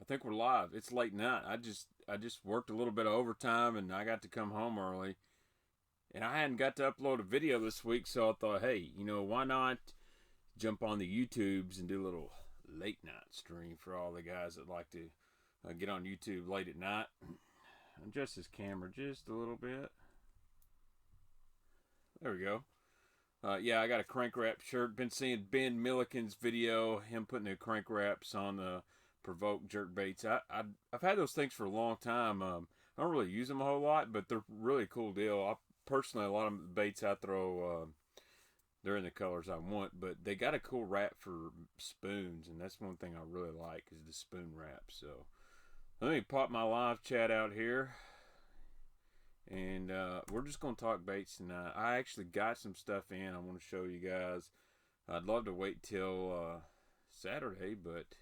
think we're live. It's late night. I just worked a little bit of overtime and I got to come home early. And I hadn't got to upload a video this week, so I thought, hey, why not jump on the YouTubes and do a little late night stream for all the guys that like to get on YouTube late at night. Adjust this camera just a little bit. There we go. Yeah, I got a crank wrap shirt. Been seeing Ben Milliken's video, him putting the crank wraps on the provoke jerk baits. I've had those things for a long time. I don't really use them a whole lot, but they're really cool deal. Personally, a lot of the baits I throw, they're in the colors I want, but they got a cool wrap for spoons, and that's one thing I really like is the spoon wrap. So let me pop my live chat out here. And we're just going to talk baits tonight. I actually got some stuff in I want to show you guys. I'd love to wait till Saturday, but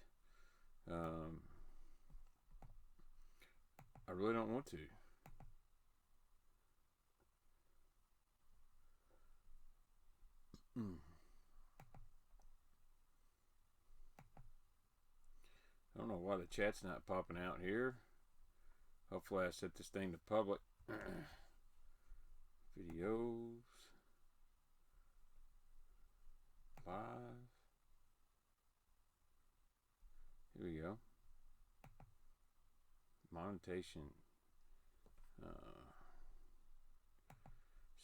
I really don't want to. I don't know why the chat's not popping out here. Hopefully I set this thing to public. Videos. Live. Here we go. Monetization.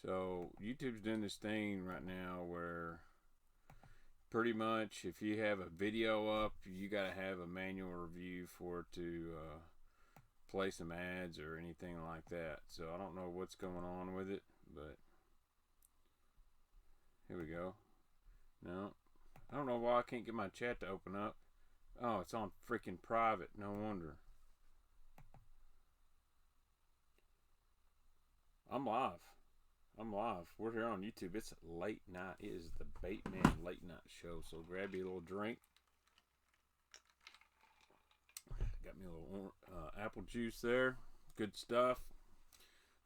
So YouTube's doing this thing right now where pretty much if you have a video up, you got to have a manual review for it to play some ads or anything like that. So I don't know what's going on with it, but here we go. No, I don't know why I can't get my chat to open up. Oh, it's on freaking private. No wonder. I'm live. I'm live. We're here on YouTube. It's late night. It is the Baitman late night show. So grab you a little drink. Got me a little apple juice there. Good stuff.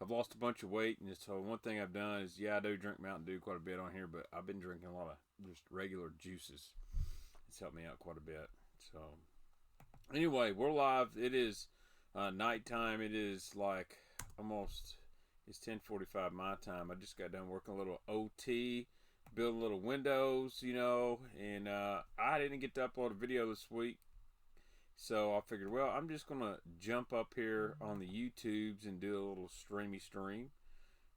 I've lost a bunch of weight, and so one thing I've done is, I do drink Mountain Dew quite a bit on here, but I've been drinking a lot of just regular juices. It's helped me out quite a bit. So anyway, we're live. It is nighttime. It is like almost, it's 10:45 my time. I just got done working a little OT, building little windows, and I didn't get to upload a video this week. So I figured, well, I'm just going to jump up here on the YouTubes and do a little streamy stream.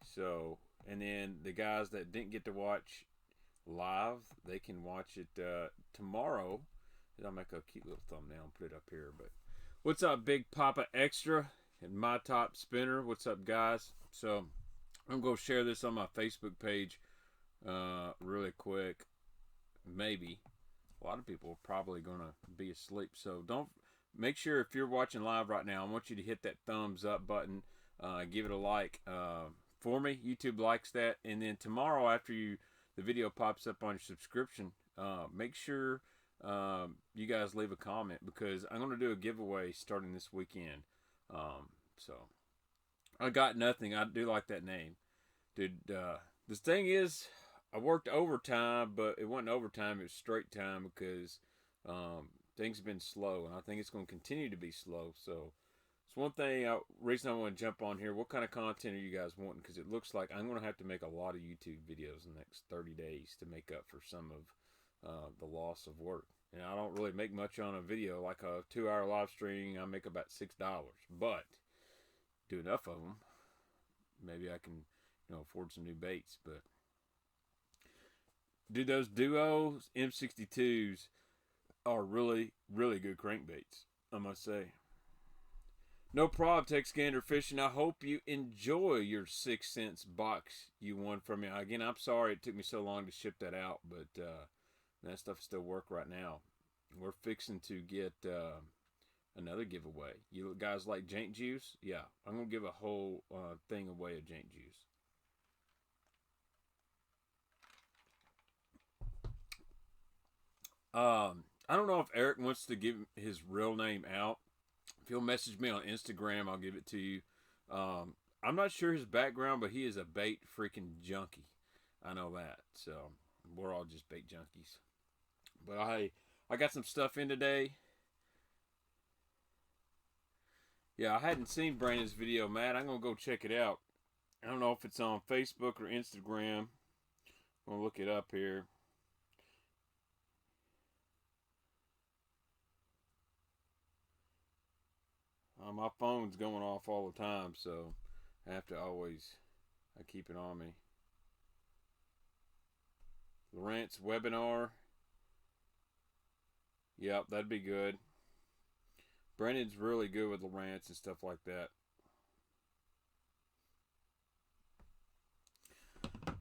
So, and then the guys that didn't get to watch live, they can watch it tomorrow. I'll make a cute little thumbnail and put it up here. But what's up, Big Papa Extra and My Top Spinner? What's up, guys? So I'm going to share this on my Facebook page really quick. Maybe. A lot of people are probably going to be asleep. So don't, make sure if you're watching live right now, I want you to hit that thumbs up button. Give it a like for me. YouTube likes that. And then tomorrow after the video pops up on your subscription, make sure you guys leave a comment because I'm going to do a giveaway starting this weekend. So I got nothing. I do like that name. Dude, the thing is, I worked overtime, but it wasn't overtime. It was straight time because things have been slow, and I think it's going to continue to be slow. So it's one thing, reason I want to jump on here. What kind of content are you guys wanting? Because it looks like I'm going to have to make a lot of YouTube videos in the next 30 days to make up for some of the loss of work. And I don't really make much on a video. Like a 2-hour live stream, I make about $6. But do enough of them, maybe I can afford some new baits. But dude, those Duos M62s are really, really good crankbaits, I must say. No problem, Texgander Fishing. I hope you enjoy your 6 cents box you won from me. Again, I'm sorry it took me so long to ship that out, but that stuff still work right now. We're fixing to get another giveaway. You guys like Jank Juice? Yeah, I'm going to give a whole thing away of Jank Juice. I don't know if Eric wants to give his real name out. If he'll message me on Instagram, I'll give it to you. I'm not sure his background, but he is a bait freaking junkie. I know that. So we're all just bait junkies. But I got some stuff in today. Yeah, I hadn't seen Brandon's video, Matt. I'm going to go check it out. I don't know if it's on Facebook or Instagram. I'm going to look it up here. My phone's going off all the time, so I have to always keep it on me. Lawrence webinar. Yep, that'd be good. Brandon's really good with Lawrence and stuff like that.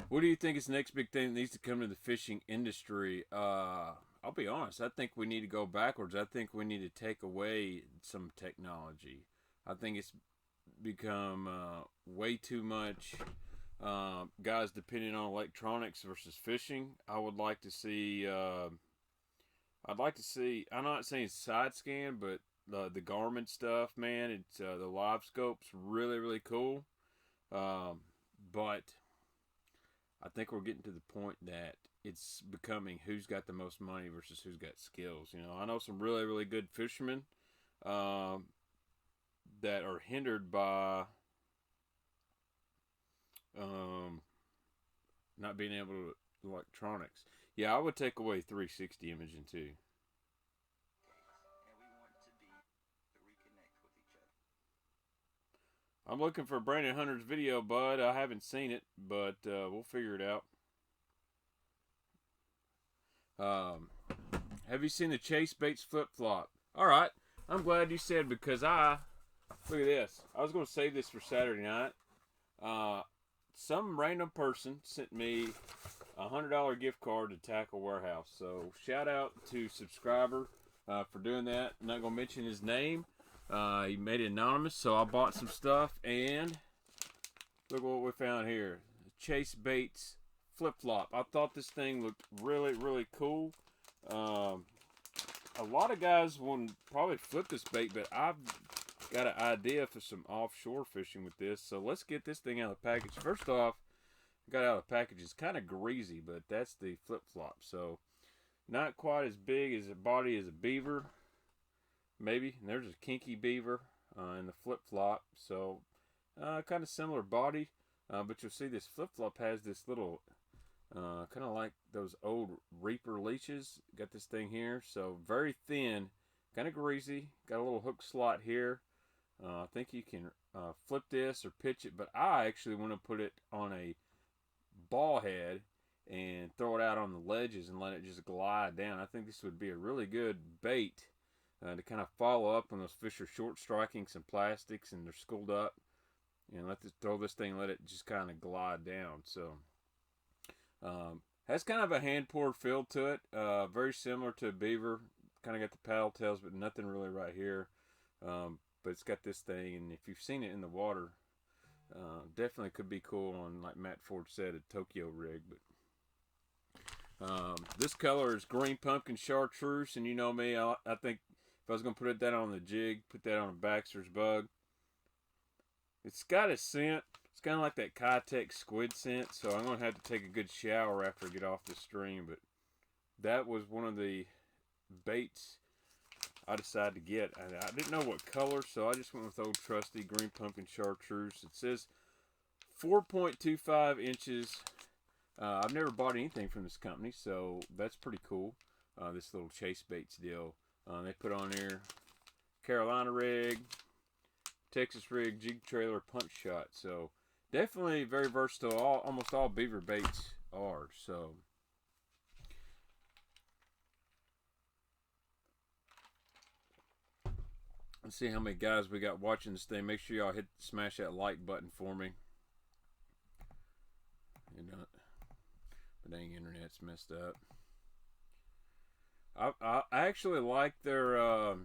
What do you think is the next big thing that needs to come to the fishing industry? I'll be honest. I think we need to go backwards. I think we need to take away some technology. I think it's become way too much guys depending on electronics versus fishing. I would like to see. I'd like to see. I'm not saying side scan, but the Garmin stuff, man. It's the live scope's really cool. But I think we're getting to the point that it's becoming who's got the most money versus who's got skills. You know, I know some really good fishermen that are hindered by not being able to electronics. Yeah, I would take away 360 imaging too. I'm looking for Brandon Hunter's video, bud. I haven't seen it, but we'll figure it out. Have you seen the Chase Baits flip-flop? All right. I'm glad you said, because look at this. I was going to save this for Saturday night. Some random person sent me a $100 gift card to Tackle Warehouse. So shout out to subscriber for doing that. I'm not going to mention his name. He made it anonymous, so I bought some stuff, and look what we found here. Chase Baits flip-flop. I thought this thing looked really cool. A lot of guys will probably flip this bait, but I've got an idea for some offshore fishing with this. So let's get this thing out of the package. First off, got out of the package. It's kind of greasy, but that's the flip-flop. So not quite as big as a body as a beaver. Maybe. And there's a kinky beaver in the flip-flop. So kind of similar body. But you'll see this flip-flop has this little, kind of like those old Reaper leashes. Got this thing here. So very thin. Kind of greasy. Got a little hook slot here. I think you can flip this or pitch it. But I actually want to put it on a ball head and throw it out on the ledges and let it just glide down. I think this would be a really good bait to kind of follow up when those fish are short striking some plastics and they're schooled up, and throw this thing and let it just kind of glide down. So has kind of a hand poured feel to it, very similar to a beaver. Kind of got the paddle tails, but nothing really right here. But it's got this thing, and if you've seen it in the water, definitely could be cool on, like Matt Ford said, a Tokyo rig. But this color is green pumpkin chartreuse, and you know me, I think if I was going to put that on the jig, put that on a Baxter's bug. It's got a scent. It's kind of like that Contech squid scent, so I'm going to have to take a good shower after I get off the stream. But that was one of the baits I decided to get. I didn't know what color, so I just went with old trusty green pumpkin chartreuse. It says 4.25 inches. I've never bought anything from this company, so that's pretty cool. This little Chase Baits deal. They put on here Carolina rig, Texas rig, jig trailer, punch shot. So definitely very versatile. Almost all beaver baits are. So let's see how many guys we got watching this thing. Make sure y'all smash that like button for me. The dang internet's messed up. I actually like their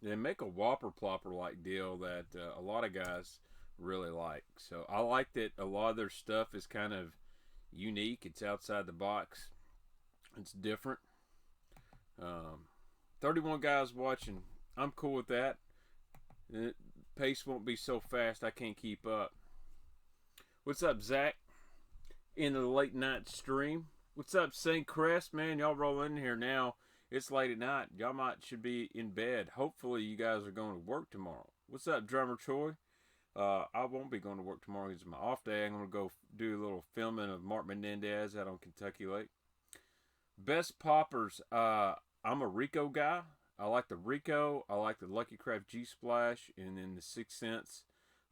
they make a whopper plopper like deal that a lot of guys really like. So I like that a lot of their stuff is kind of unique. It's outside the box. It's different. 31 guys watching. I'm cool with that. The pace won't be so fast I can't keep up. What's up, Zach? In the late night stream. What's up, St. Crest? Man, y'all roll in here now. It's late at night. Y'all should be in bed. Hopefully, you guys are going to work tomorrow. What's up, Drummer Troy? I won't be going to work tomorrow. It's my off day. I'm going to go do a little filming of Mark Menendez out on Kentucky Lake. Best poppers. I'm a Rico guy. I like the Rico. I like the Lucky Craft G Splash, and then the 6 Cents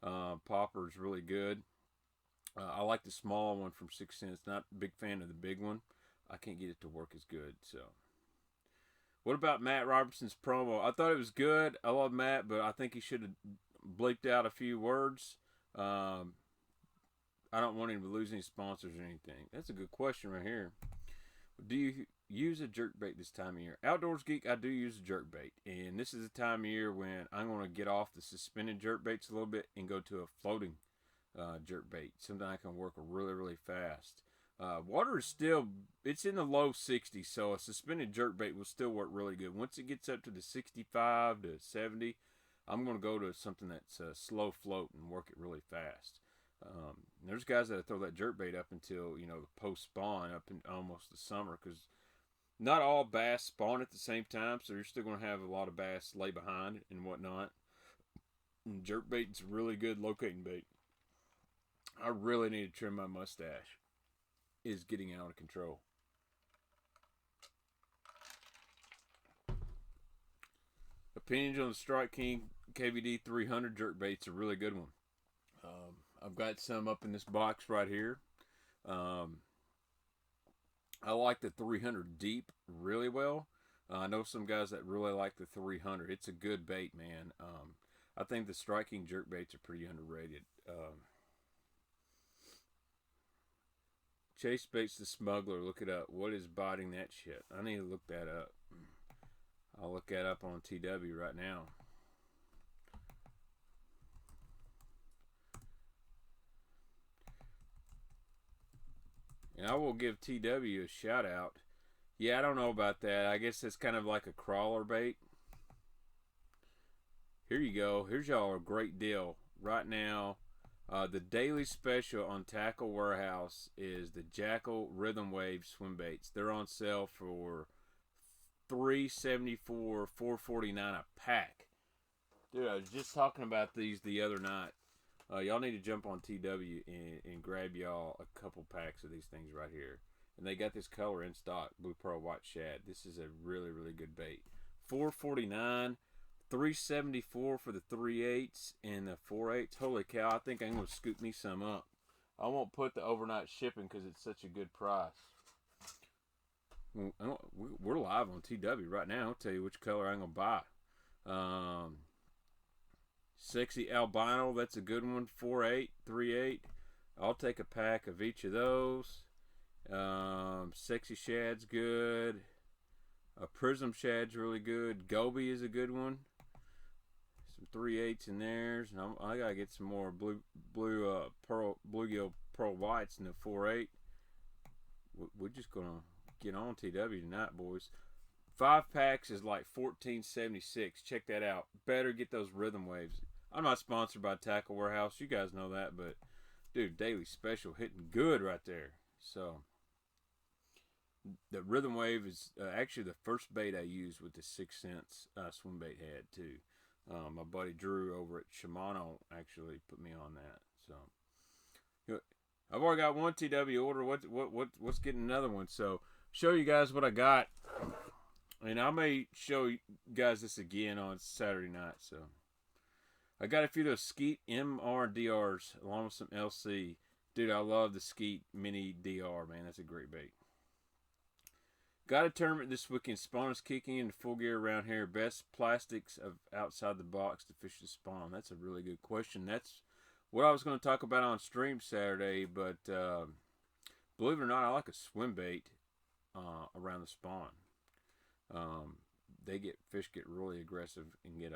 popper is really good. I like the small one from 6 Cents. Not a big fan of the big one. I can't get it to work as good. So, what about Matt Robertson's promo? I thought it was good. I love Matt, but I think he should have bleeped out a few words. I don't want him to lose any sponsors or anything. That's a good question right here. Do you use a jerkbait this time of year? Outdoors Geek, I do use a jerkbait. And this is the time of year when I'm going to get off the suspended jerkbaits a little bit and go to a floating jerkbait. Something I can work really, really fast. Water is still, it's in the low 60s, so a suspended jerkbait will still work really good. Once it gets up to the 65 to 70, I'm going to go to something that's slow float and work it really fast. There's guys that throw that jerkbait up until, you know, the post-spawn, up in almost the summer, because not all bass spawn at the same time, so you're still going to have a lot of bass lay behind and whatnot. And jerkbait's really good locating bait. I really need to trim my mustache. It's getting out of control. Opinions on the Strike King KVD 300 jerkbait's a really good one. I've got some up in this box right here. I like the 300 deep really well. I know some guys that really like the 300. It's a good bait, man. I think the Strike King jerkbaits are pretty underrated. Chase Baits the Smuggler, look it up. What is biting that shit? I need to look that up. I'll look that up on TW right now. And I will give TW a shout out. Yeah, I don't know about that. I guess it's kind of like a crawler bait. Here you go. Here's y'all a great deal. Right now, the daily special on Tackle Warehouse is the Jackal Rhythm Wave swim baits. They're on sale for $3.74, $4.49 a pack. Dude, I was just talking about these the other night. Y'all need to jump on TW and grab y'all a couple packs of these things right here. And they got this color in stock, Blue Pearl White Shad. This is a really, really good bait. $4.49, $3.74 for the 3/8s and the 4/8s. Holy cow, I think I'm going to scoop me some up. I won't put the overnight shipping because it's such a good price. We're live on TW right now. I'll tell you which color I'm going to buy. Sexy Albino, that's a good one. 4/8, 3/8. I'll take a pack of each of those. Sexy Shad's good. Prism Shad's really good. Goby is a good one. Some 3/8s in theirs, and I gotta get some more bluegill pearl whites in the 4/8. We're just gonna get on TW tonight, boys. 5 packs is like $14.76. Check that out. Better get those rhythm waves. I'm not sponsored by Tackle Warehouse. You guys know that, but dude, daily special hitting good right there. So the rhythm wave is actually the first bait I used with the 6 Cents swim bait head too. My buddy Drew over at Shimano actually put me on that. So I've already got one TW order. What's getting another one? So show you guys what I got. And I may show you guys this again on Saturday night. So I got a few of those Skeet MR DRs along with some LC. Dude, I love the Skeet Mini DR, man. That's a great bait. Got a tournament this weekend. Spawn is kicking in full gear around here. Best plastics of outside the box to fish the spawn. That's a really good question. That's what I was going to talk about on stream Saturday. But believe it or not, I like a swim bait around the spawn. Fish get really aggressive and get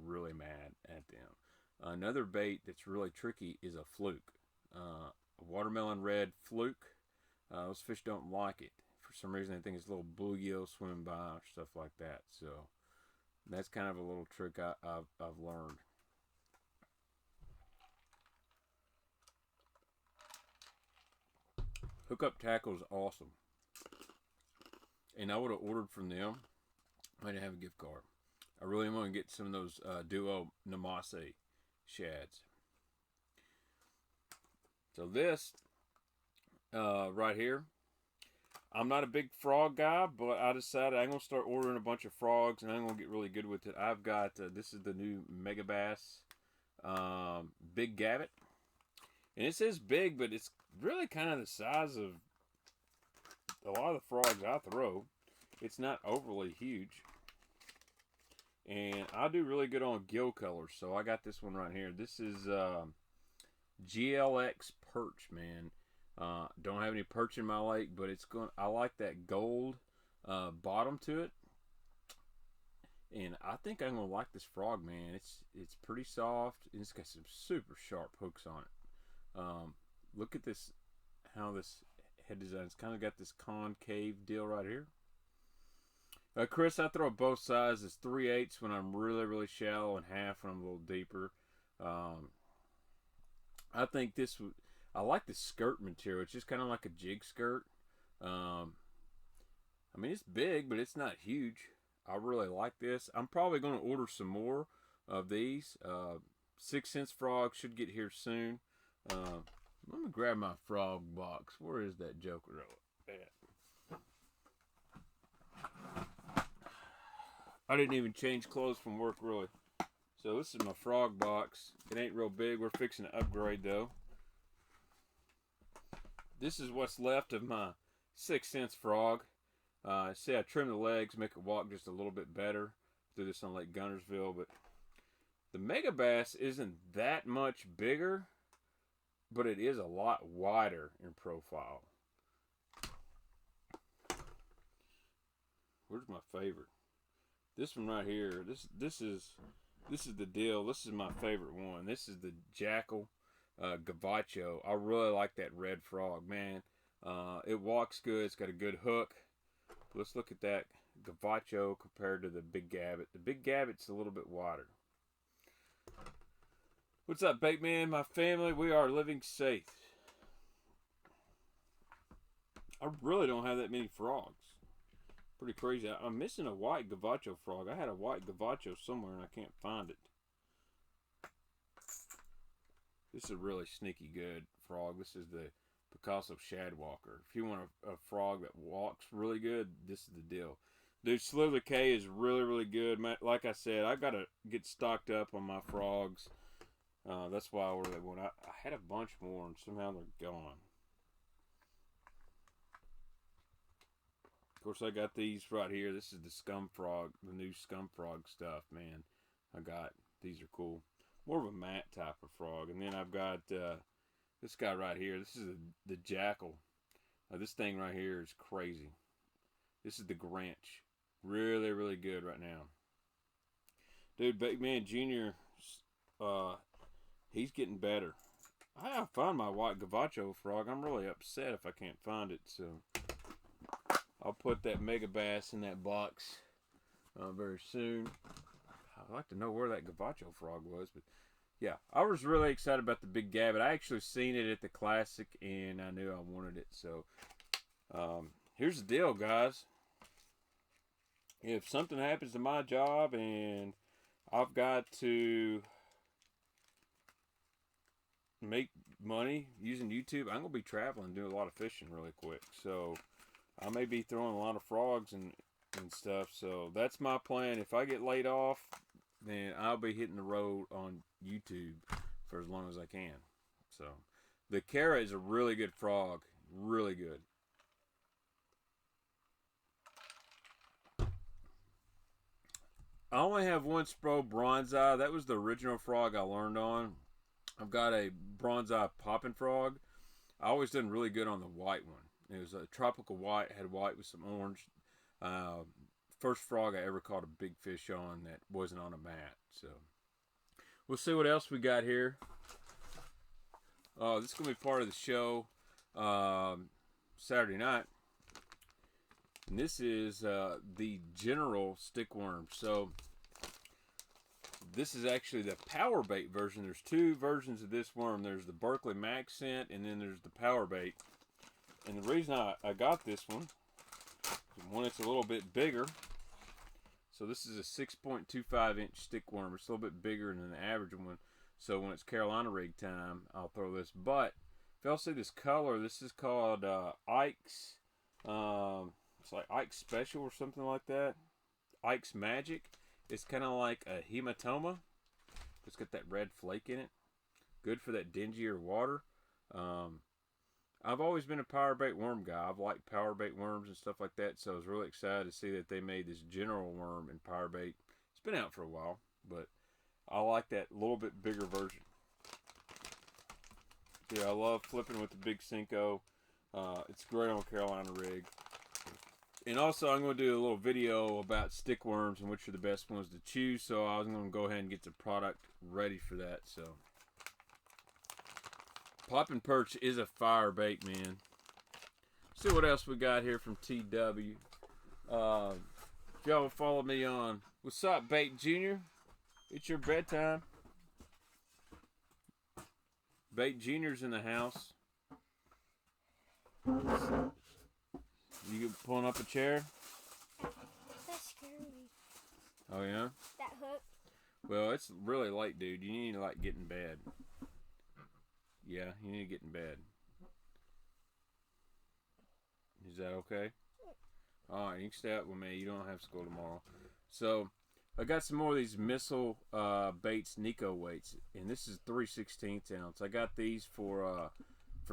really mad at them. Another bait that's really tricky is a fluke. A watermelon red fluke. Those fish don't like it. For some reason, they think it's a little bluegill swimming by or stuff like that. So that's kind of a little trick I've learned. Hookup tackle is awesome. and I would have ordered from them. I didn't have a gift card. I really want to get some of those Duo Namase shads. So this right here, I'm not a big frog guy, but I decided I'm going to start ordering a bunch of frogs, and I'm going to get really good with it. I've got, this is the new Mega Bass Big Gabbit. And it says big, but it's really kind of the size of a lot of the frogs I throw. It's not overly huge. And I do really good on gill colors, so I got this one right here. This is GLX Perch, man. Don't have any perch in my lake, but it's going. I like that gold bottom to it, and I think I'm gonna like this frog, man. It's pretty soft, and it's got some super sharp hooks on it. Look at this, how this head design. It's kind of got this concave deal right here. Chris, I throw both sides. It's 3/8 when I'm really shallow, and half when I'm a little deeper. I think this would. I like the skirt material. It's just kind of like a jig skirt. I mean, it's big, but it's not huge. I really like this. I'm probably going to order some more of these. 6 cents frog should get here soon. Let me grab my frog box. Where is that joker at? I didn't even change clothes from work, really. So this is my frog box. It ain't real big. We're fixing to upgrade, though. This is what's left of my 6 cents frog. See, I trimmed the legs, make it walk just a little bit better. Do this on Lake Guntersville, but the Mega Bass isn't that much bigger, but it is a lot wider in profile. Where's my favorite? This one right here. This is the deal. This is my favorite one. This is the Jackal Gavacho. I really like that red frog, man. It walks good. It's got a good hook. Let's look at that Gavacho compared to the Big Gabbit. The Big Gabbit's a little bit wider. What's up, Baitman? My family, we are living safe. I really don't have that many frogs. Pretty crazy. I'm missing a white Gavacho frog. I had a white Gavacho somewhere and I can't find it. This is a really sneaky good frog. This is the Picasso Shadwalker. If you want a frog that walks really good, this is the deal. Dude, Slither K is really good. Like I said, I got to get stocked up on my frogs. That's why I ordered that one. I had a bunch more and somehow they're gone. Of course, I got these right here. This is the Scum Frog, the new Scum Frog stuff, man. I got, these are cool. More of a matte type of frog. And then I've got this guy right here. This is the Jackal. This thing right here is crazy. This is the Granch. Really good right now. Dude, Baitman Jr., he's getting better. I found my white Gavacho frog. I'm really upset if I can't find it, so I'll put that Mega Bass in that box very soon. I'd like to know where that Gavacho frog was, but yeah, I was really excited about the Big Gabbit. I actually seen it at the Classic, and I knew I wanted it. So here's the deal, guys. If something happens to my job and I've got to make money using YouTube, I'm going to be traveling, doing a lot of fishing really quick. So I may be throwing a lot of frogs and stuff. So that's my plan. If I get laid off, then I'll be hitting the road on YouTube for as long as I can. So the Cara is a really good frog. Really good. I only have one Spro Bronze Eye. That was the original frog I learned on. I've got a Bronze Eye Poppin' Frog. I always done really good on the white one. It was a tropical white, had white with some orange. First frog I ever caught a big fish on that wasn't on a mat. So we'll see what else we got here. This is going to be part of the show Saturday night. And this is the General Stickworm. So this is actually the power bait version. There's two versions of this worm. There's the Berkeley Max scent, and then there's the power bait. And the reason I got this one, one that's a little bit bigger. So this is a 6.25 inch stick worm. It's a little bit bigger than the average one. So when it's Carolina rig time, I'll throw this. But if y'all see this color, this is called Ike's. It's like Ike's Special or something like that. Ike's Magic. It's kind of like a hematoma. It's got that red flake in it. Good for that dingier water. I've always been a power bait worm guy. I've liked power bait worms and stuff like that. So I was really excited to see that they made this general worm in power bait. It's been out for a while, but I like that little bit bigger version. Yeah, I love flipping with the big Cinco. It's great on Carolina rig. And also, I'm going to do a little video about stick worms and which are the best ones to choose. So I was going to go ahead and get the product ready for that. So, Poppin' Perch is a fire bait, man. See what else we got here from TW. If y'all will follow me on What's Up, Bait Junior? It's your bedtime. Bait Junior's in the house. You pulling up a chair? That's scary. Oh yeah? That hook. Well, it's really late, dude. You need to like get in bed. Yeah, you need to get in bed. Is that okay? Alright, you can stay up with me. You don't have school tomorrow. So, I got some more of these missile baits, Nico weights, and this is 3/16 ounce. I got these for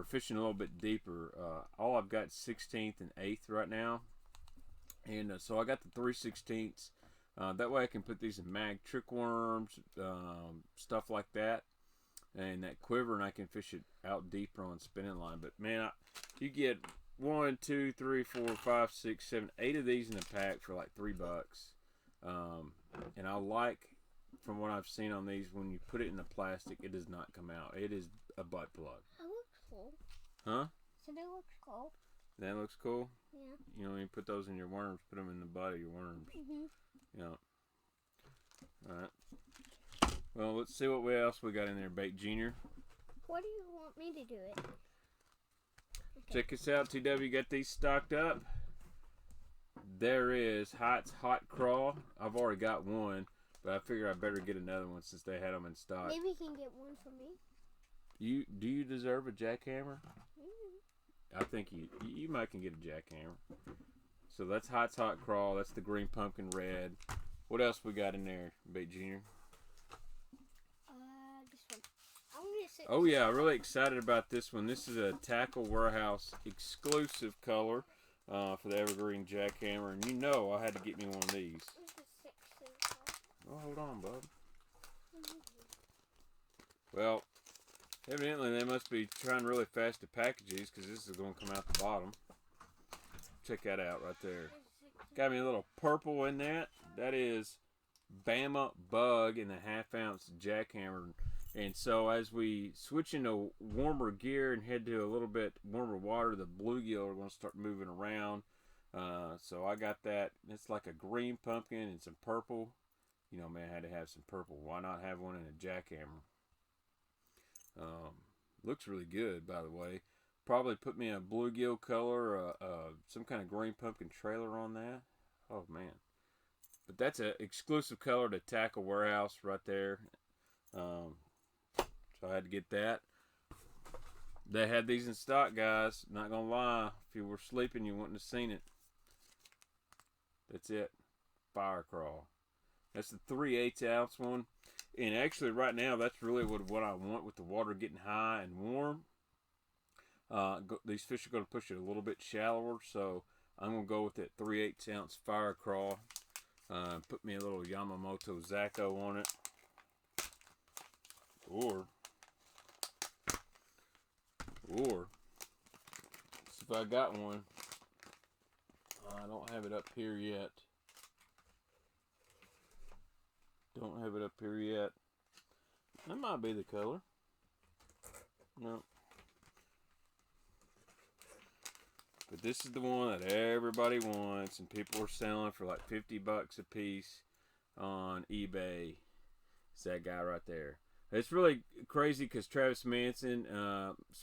fishing a little bit deeper. All I've got 16th and 8th right now, and so I got the 3/16. That way I can put these in mag trick worms, stuff like that, and that quiver, and I can fish it out deeper on spinning line. But man, you get 1, 2, 3, 4, 5, 6, 7, 8 of these in a pack for like $3. And I like, from what I've seen on these, when you put it in the plastic, it does not come out. It is a butt plug. That looks cool. Huh? So that looks cool. That looks cool? Yeah. You know, you put those in your worms, put them in the butt of your worms. Yeah. Alright. Well, let's see what else we got in there, Bait Junior. What do you want me to do it? Okay. Check this out, TW. Got these stocked up. There is Hot's Hot Craw. I've already got one, but I figure I better get another one since they had them in stock. Maybe you can get one for me. Do you deserve a jackhammer? I think you might can get a jackhammer. So that's Hot's Hot Craw. That's the green pumpkin red. What else we got in there, Bait Junior? This one. I want to sit. Oh yeah, really excited about this one. This is a Tackle Warehouse exclusive color for the Evergreen Jackhammer, and you know I had to get me one of these. Oh, hold on, bub. Well, evidently they must be trying really fast to package these because this is going to come out the bottom. Check that out right there. Got me a little purple in that. That is Bama Bug in the 1/2 ounce jackhammer. And so as we switch into warmer gear and head to a little bit warmer water, the bluegill are going to start moving around. So I got that. It's like a green pumpkin and some purple. You know, man, I had to have some purple. Why not have one in a jackhammer? Looks really good, by the way. Probably put me a bluegill color, some kind of green pumpkin trailer on that. Oh, man. But that's an exclusive color to Tackle Warehouse right there. So I had to get that. They had these in stock, guys. Not going to lie. If you were sleeping, you wouldn't have seen it. That's it. Fire Crawl. That's the 3/8 ounce one. And actually, right now, that's really what I want with the water getting high and warm. These fish are going to push it a little bit shallower, so I'm going to go with that 3/8 ounce Fire Crawl. Put me a little Yamamoto Zaco on it. Or if I got one, I don't have it up here yet. Don't have it up here yet. That might be the color. No. But this is the one that everybody wants, and people are selling for like $50 a piece on eBay. It's that guy right there. It's really crazy because Travis Manson,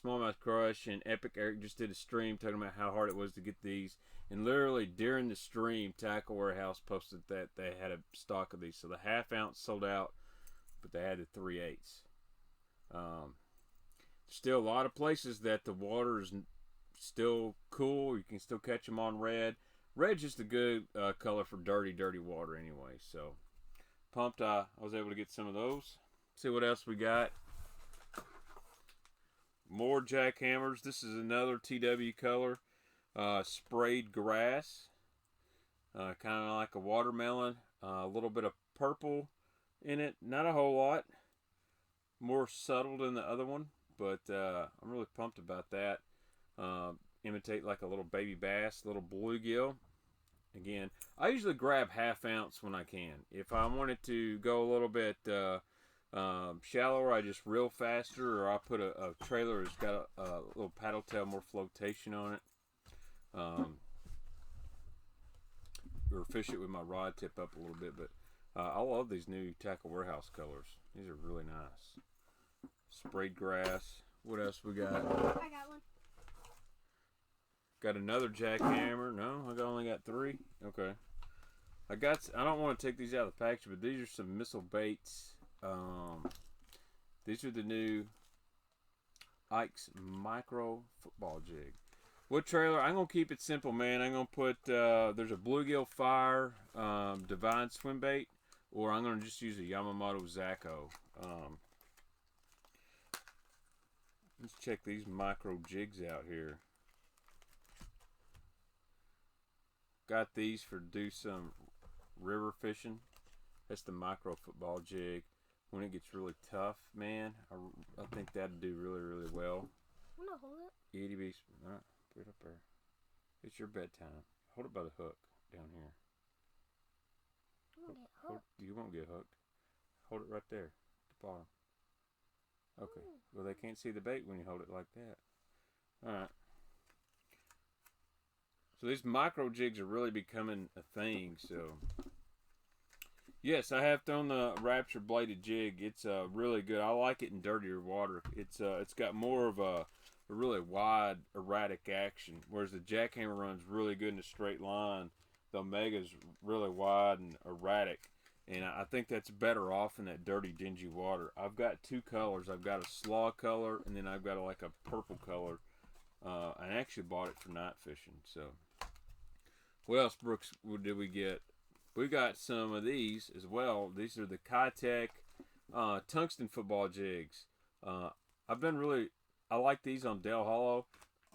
Smallmouth Crush, and Epic Eric just did a stream talking about how hard it was to get these. And literally during the stream, Tackle Warehouse posted that they had a stock of these. So the half ounce sold out, but they had the 3/8. Still a lot of places that the water is still cool. You can still catch them on red. Red's just a good color for dirty water anyway. So pumped I was able to get some of those. See what else we got. More jackhammers. This is another TW color. Sprayed grass. Kind of like a watermelon. A little bit of purple in it. Not a whole lot. More subtle than the other one. But I'm really pumped about that. Imitate like a little baby bass. Little bluegill. Again, I usually grab half ounce when I can. If I wanted to go a little bit shallower, I just reel faster, or I put a trailer that's got a little paddle tail, more flotation on it. Or fish it with my rod tip up a little bit. But I love these new Tackle Warehouse colors. These are really nice. Sprayed grass. What else we got? I got one. Got another jackhammer. No, I only got 3. Okay. I don't want to take these out of the package, but these are some missile baits. These are the new Ike's Micro Football Jig. What trailer? I'm going to keep it simple, man. I'm going to put, there's a Bluegill Fire Divine Swimbait, or I'm going to just use a Yamamoto Zaco. Let's check these micro jigs out here. Got these for do some river fishing. That's the Micro Football Jig. When it gets really tough, man, I think that'd do really well. I'm gonna hold it. Itty bitty. All right, put it up there. It's your bedtime. Hold it by the hook down here. I'm gonna get hooked. You won't get hooked. Hold it right there at the bottom. Okay. Well, they can't see the bait when you hold it like that. All right. So these micro jigs are really becoming a thing. So yes, I have thrown the Rapture bladed jig. It's really good. I like it in dirtier water. It's got more of a really wide, erratic action, whereas the jackhammer runs really good in a straight line. The Omega's really wide and erratic, and I think that's better off in that dirty, dingy water. I've got 2 colors. I've got a slaw color, and then I've got like a purple color. I actually bought it for night fishing. So what else, Brooks, did we get? We got some of these as well. These are the Contech Tungsten Football Jigs. I like these on Del Hollow,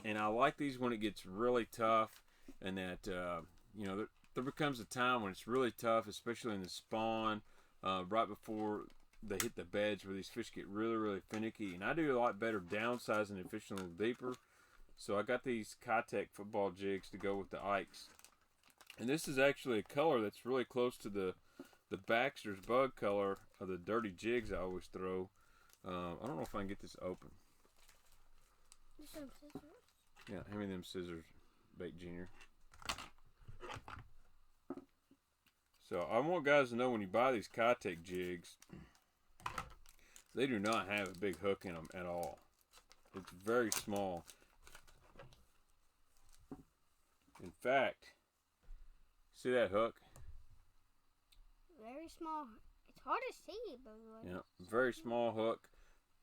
and I like these when it gets really tough, and that there becomes a time when it's really tough, especially in the spawn, right before they hit the beds, where these fish get really finicky. And I do a lot better downsizing and fishing a little deeper. So I got these Contech football jigs to go with the Ikes. And this is actually a color that's really close to the Baxter's bug color of the dirty jigs I always throw. I don't know if I can get this open. Some scissors. Yeah, hand me them scissors, Bait Junior. So I want guys to know, when you buy these Contech jigs, they do not have a big hook in them at all. It's very small. In fact, see that hook? Very small. It's hard to see, by the way. Yeah, very small hook,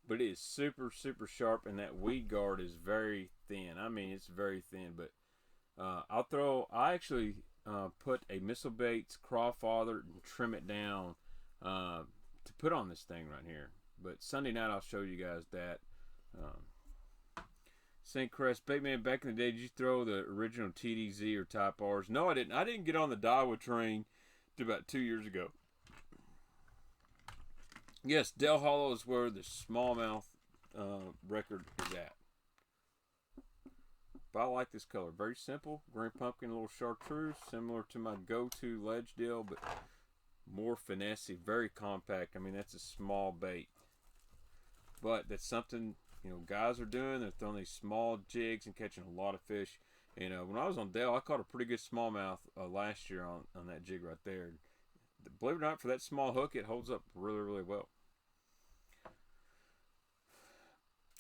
but it is super sharp, and that weed guard is very thin. I mean, it's very thin, but I actually put a Missile Baits Crawfather and trim it down to put on this thing right here. But Sunday night I'll show you guys that. St. Crest Baitman, back in the day, did you throw the original TDZ or Type R's? No, I didn't. I didn't get on the Daiwa train to about 2 years ago. Yes, Del Hollow is where the smallmouth record is at. But I like this color. Very simple. Green pumpkin, a little chartreuse, similar to my go-to ledge deal, but more finessey, very compact. I mean, that's a small bait. But that's something, guys are doing. They're throwing these small jigs and catching a lot of fish. And when I was on Dale, I caught a pretty good smallmouth last year on that jig right there. Believe it or not, for that small hook, it holds up really well.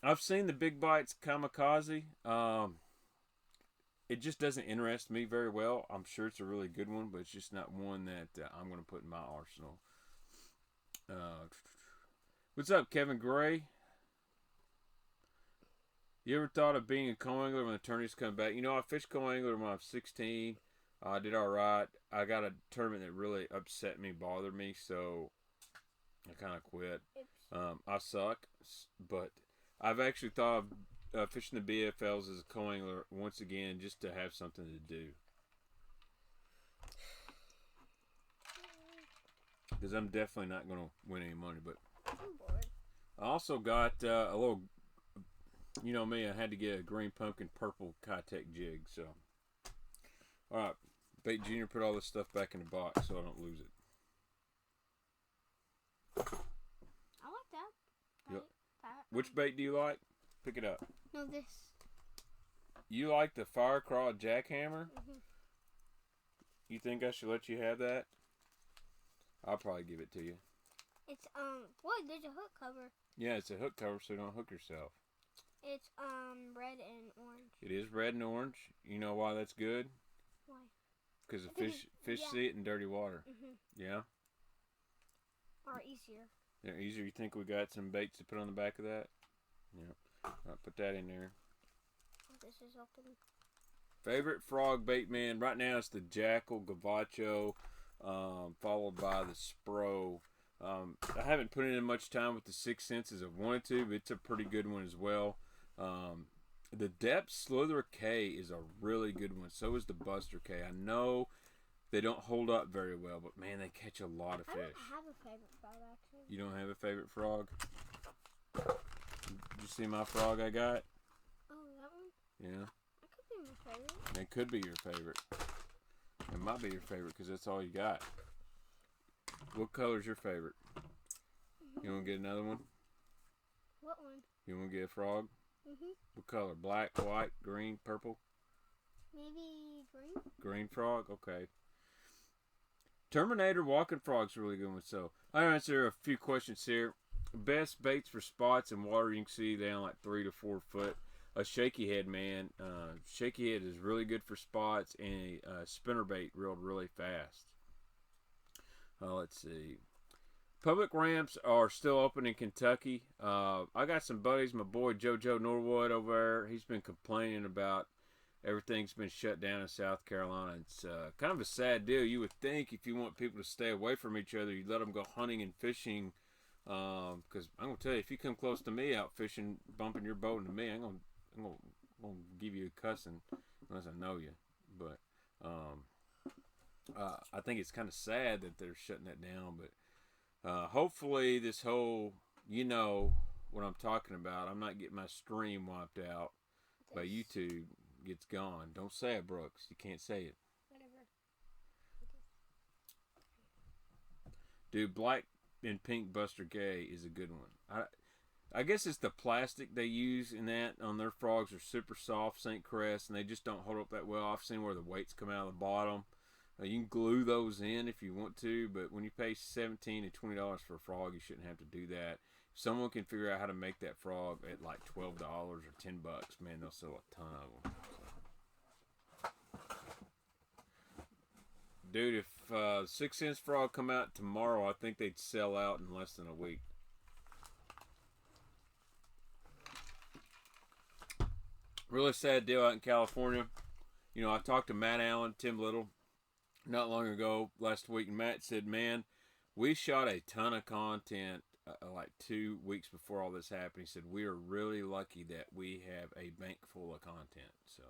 I've seen the Big Bites Kamikaze. It just doesn't interest me very well. I'm sure it's a really good one, but it's just not one that I'm going to put in my arsenal. What's up, Kevin Gray? You ever thought of being a co-angler when the tournaments come back? You know, I fished co-angler when I was 16. I did all right. I got a tournament that really upset me, bothered me, so I kind of quit. I suck, but I've actually thought of fishing the BFLs as a co-angler once again, just to have something to do. Because I'm definitely not going to win any money, but I'm bored. I also got a little, you know me, I had to get a green pumpkin purple Contech jig, so. Alright, Bait Junior put all this stuff back in the box so I don't lose it. I like that. Yep. Which bait do you like? Pick it up. No, this. You like the Fire Crawl Jackhammer? Mm-hmm. You think I should let you have that? I'll probably give it to you. It's, what? There's a hook cover. Yeah, it's a hook cover so you don't hook yourself. It's, red and orange. It is red and orange. You know why that's good? Why? Because the fish see it in dirty water. Mm-hmm. Yeah? Or easier. They're easier. You think we got some baits to put on the back of that? Yeah. I'll put that in there. Oh, this is open. Favorite frog bait, man. Right now it's the Jackal Gavacho, followed by the Spro. I haven't put in much time with the 6 Sense as I wanted to, but it's a pretty good one as well. The Depth Slither K is a really good one. So is the Buster K. I know they don't hold up very well, but man, they catch a lot of fish. I don't have a favorite frog, actually. You don't have a favorite frog? Did you see my frog I got? Oh, that one? Yeah. That could be my favorite. It could be your favorite. It might be your favorite because that's all you got. What color's your favorite? You want to get another one? What one? You want to get a frog? Mm-hmm. What color? Black, white, green, purple? Maybe green? Green frog? Okay. Terminator Walking Frog's a really good one. So, I'll answer a few questions here. Best baits for spots in water you can see down like 3 to 4 foot. A shaky head, man. Shaky head is really good for spots, and a spinner bait reeled really fast. Let's see. Public ramps are still open in Kentucky. I got some buddies. My boy JoJo Norwood over there. He's been complaining about everything's been shut down in South Carolina. It's kind of a sad deal. You would think if you want people to stay away from each other, you'd let them go hunting and fishing. Because I'm gonna tell you, if you come close to me out fishing, bumping your boat into me, I'm gonna give you a cussing unless I know you. But I think it's kind of sad that they're shutting that down. But hopefully this whole, you know what I'm talking about. I'm not getting my stream wiped out by YouTube. Gets gone. Don't say it, Brooks. You can't say it. Whatever. Dude, black and pink Buster Gay is a good one. I guess it's the plastic they use in that on their frogs are super soft, St. Crest, and they just don't hold up that well. I've seen where the weights come out of the bottom. You can glue those in if you want to, but when you pay $17 to $20 for a frog, you shouldn't have to do that. If someone can figure out how to make that frog at like $12 or $10, man, they'll sell a ton of them. Dude, if 6 Sense frog come out tomorrow, I think they'd sell out in less than a week. Really sad deal out in California. You know, I talked to Matt Allen, Tim Little, not long ago, last week, and Matt said, man, we shot a ton of content like 2 weeks before all this happened. He said, we are really lucky that we have a bank full of content. So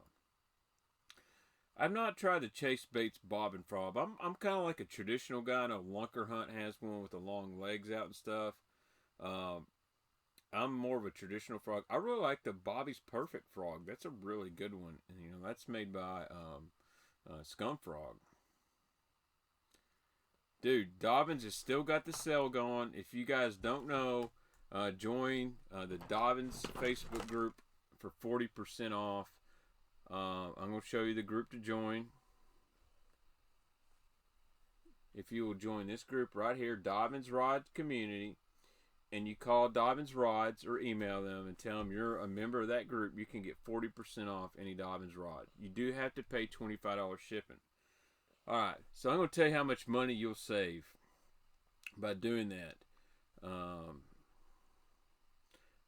I've not tried to chase baits bob and frog. I'm kind of like a traditional guy. I know Lunker Hunt has one with the long legs out and stuff. I'm more of a traditional frog. I really like the Bobby's Perfect frog. That's a really good one. And, you know, that's made by Scum Frog. Dude, Dobbins has still got the sale going. If you guys don't know, join the Dobbins Facebook group for 40% off. I'm going to show you the group to join. If you will join this group right here, Dobbins Rod Community, and you call Dobbins Rods or email them and tell them you're a member of that group, you can get 40% off any Dobbins rod. You do have to pay $25 shipping. All right, so I'm going to tell you how much money you'll save by doing that.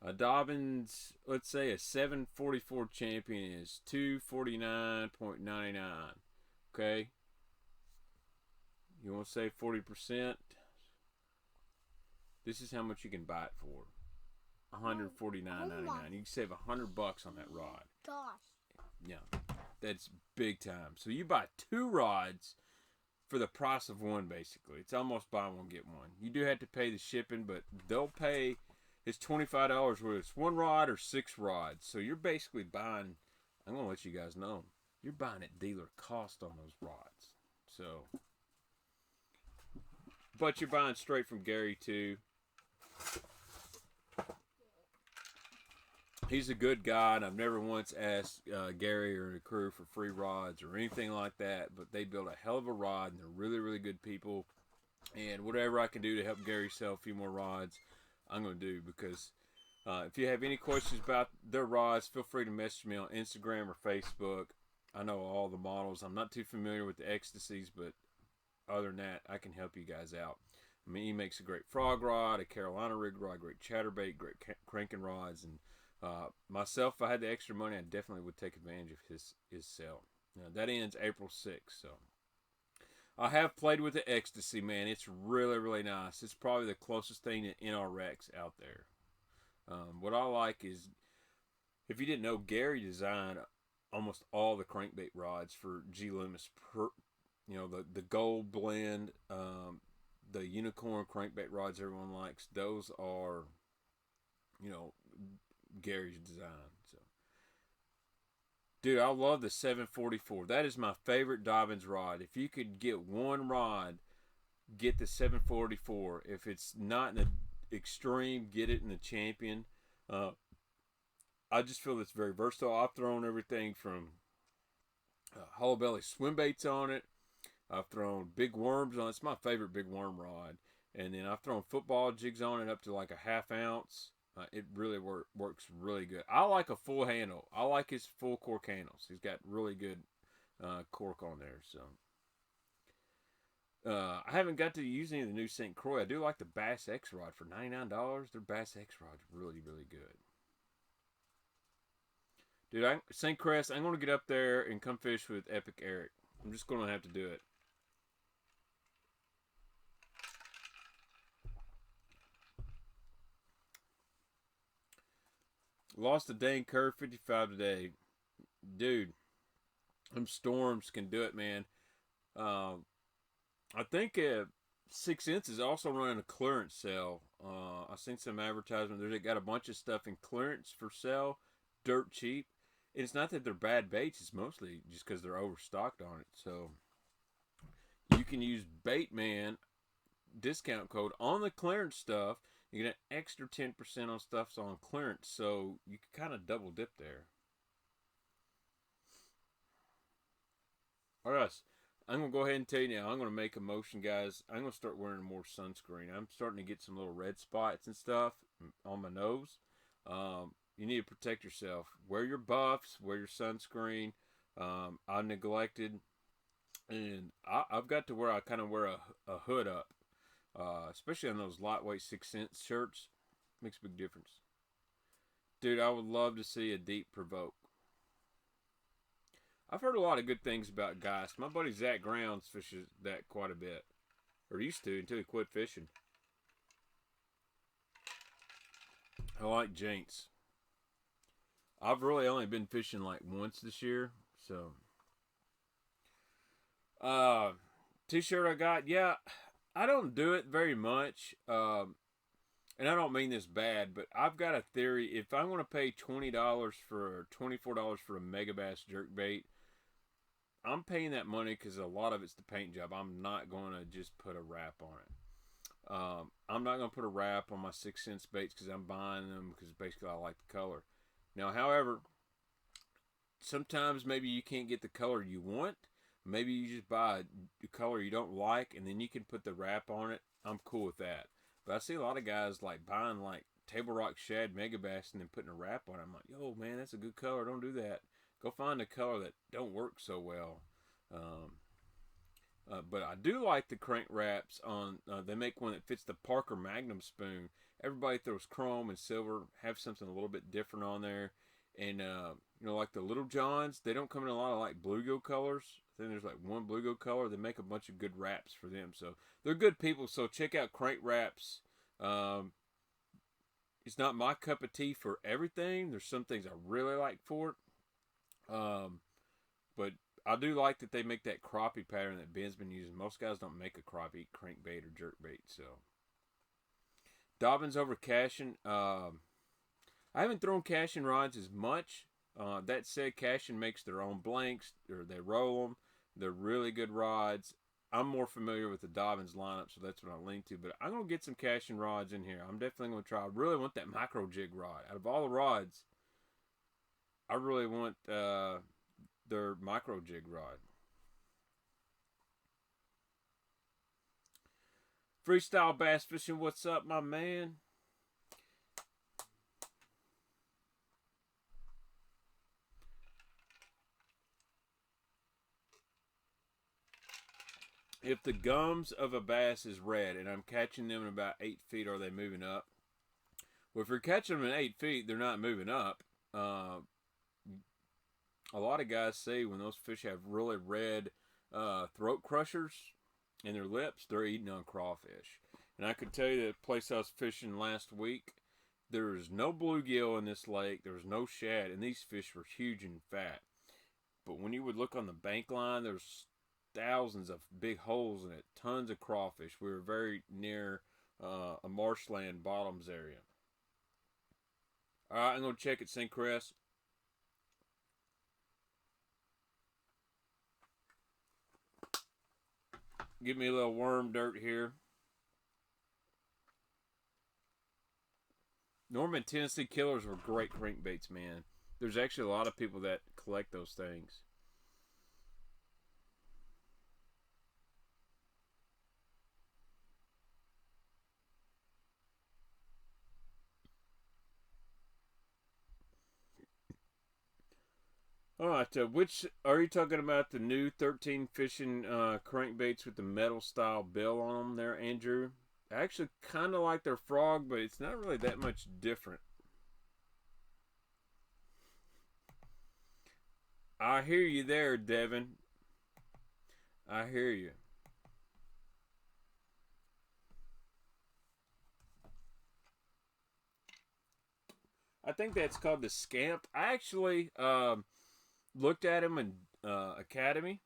A Dobbins, let's say a 744 champion is $249.99. Okay, you want to save 40%. This is how much you can buy it for. $149.99. You can save $100 on that rod. Gosh. Yeah, that's big time. So you buy 2 rods for the price of one, basically. It's almost buy one, get one. You do have to pay the shipping, but they'll pay, it's $25 whether it's 1 rod or 6 rods. So you're basically buying, I'm going to let you guys know, you're buying at dealer cost on those rods. So, but you're buying straight from Gary too. He's a good guy, and I've never once asked Gary or the crew for free rods or anything like that, but they build a hell of a rod, and they're really, really good people. And whatever I can do to help Gary sell a few more rods, I'm going to do, because if you have any questions about their rods, feel free to message me on Instagram or Facebook. I know all the models. I'm not too familiar with the Ecstasies, but other than that, I can help you guys out. I mean, he makes a great frog rod, a Carolina rig rod, great chatterbait, great cranking rods, and myself, if I had the extra money, I definitely would take advantage of his sale. Now, that ends April 6th, so I have played with the Ecstasy, man. It's really, really nice. It's probably the closest thing to NRX out there. What I like is, if you didn't know, Gary designed almost all the crankbait rods for G. Loomis. You know, the gold blend, the unicorn crankbait rods everyone likes. Those are, you know, Gary's design. So, dude, I love the 744. That is my favorite Dobbins rod. If you could get one rod, get the 744. If it's not in the extreme, get it in the champion. I just feel it's very versatile. I've thrown everything from hollow belly swimbaits on it. I've thrown big worms on it. It's my favorite big worm rod. And then I've thrown football jigs on it up to like a ½ ounce. It really works really good. I like a full handle. I like his full cork handles. He's got really good cork on there. So I haven't got to use any of the new St. Croix. I do like the Bass X rod for $99. Their Bass X rod's really, really good. Dude, St. Crest, I'm going to get up there and come fish with Epic Eric. I'm just going to have to do it. Lost a dang curve 55 today. Dude, them storms can do it, man. I think 6 Inch is also running a clearance sale. I seen some advertisement. They got a bunch of stuff in clearance for sale, dirt cheap. And it's not that they're bad baits. It's mostly just because they're overstocked on it. So you can use Baitman discount code on the clearance stuff. You get an extra 10% on stuff's on clearance, so you can kind of double dip there. All right, I'm going to go ahead and tell you now, I'm going to make a motion, guys. I'm going to start wearing more sunscreen. I'm starting to get some little red spots and stuff on my nose. You need to protect yourself. Wear your buffs, wear your sunscreen. I neglected, and I've got to where I kind of wear a hood up. Especially on those lightweight 6 Inch shirts. Makes a big difference. Dude, I would love to see a deep provoke. I've heard a lot of good things about Geist. My buddy Zach Grounds fishes that quite a bit. Or used to until he quit fishing. I like Jinx. I've really only been fishing like once this year. So. T-shirt I got. Yeah. I don't do it very much, and I don't mean this bad, but I've got a theory. If I'm going to pay $20 for $24 for a Megabass jerkbait, I'm paying that money because a lot of it's the paint job. I'm not going to just put a wrap on it. I'm not going to put a wrap on my 6 Inch baits because I'm buying them because basically I like the color. Now, however, sometimes maybe you can't get the color you want. Maybe you just buy a color you don't like, and then you can put the wrap on it. I'm cool with that. But I see a lot of guys like buying like Table Rock Shad Mega Bass and then putting a wrap on it. I'm like, yo, man, that's a good color. Don't do that. Go find a color that don't work so well. But I do like the crank wraps on. They make one that fits the Parker Magnum spoon. Everybody throws chrome and silver. Have something a little bit different on there. And like the Little Johns, they don't come in a lot of like bluegill colors. I think there's like one bluegill color. They make a bunch of good wraps for them. So they're good people. So check out Crank Wraps. It's not my cup of tea for everything. There's some things I really like for it. But I do like that they make that crappie pattern that Ben's been using. Most guys don't make a crappie crankbait or jerkbait. So Dobbins over Cashin. I haven't thrown Cashin rods as much. That said, Cashin makes their own blanks, or they roll them. They're really good rods. I'm more familiar with the Dobbins lineup, so that's what I lean to. But I'm going to get some Cashin rods in here. I'm definitely going to try. I really want that micro jig rod. Out of all the rods, I really want their micro jig rod. Freestyle Bass Fishing, what's up, my man? If the gums of a bass is red and I'm catching them in about 8 feet, are they moving up? Well, if you're catching them in 8 feet, they're not moving up. A lot of guys say when those fish have really red throat crushers in their lips, they're eating on crawfish. And I could tell you that place I was fishing last week, there was no bluegill in this lake. There was no shad, and these fish were huge and fat. But when you would look on the bank line, there's thousands of big holes in it, tons of crawfish. We were very near a marshland bottoms area. All right, I'm going to check at St. Chris. Give me a little worm dirt here. Norman Tennessee Killers were great crankbaits, man. There's actually a lot of people that collect those things. All right, which are you talking about? The new 13 Fishing crankbaits with the metal style bill on them there, Andrew? I actually kind of like their frog, but it's not really that much different. I hear you there, Devin. I hear you. I think that's called the Scamp. I actually looked at him in Academy,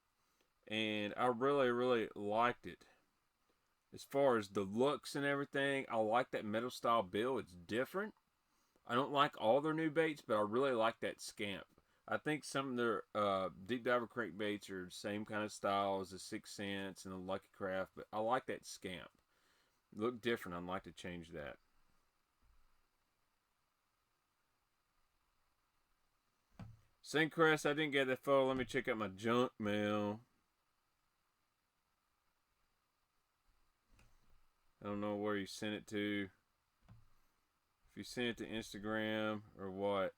and I really, really liked it. As far as the looks and everything, I like that metal style bill. It's different. I don't like all their new baits, but I really like that Scamp. I think some of their deep diver crankbaits are the same kind of style as the 6 Cents and the Lucky Craft, but I like that Scamp. Look different. I'd like to change that. St. Chris, I didn't get that photo. Let me check out my junk mail. I don't know where you sent it to. If you sent it to Instagram or what.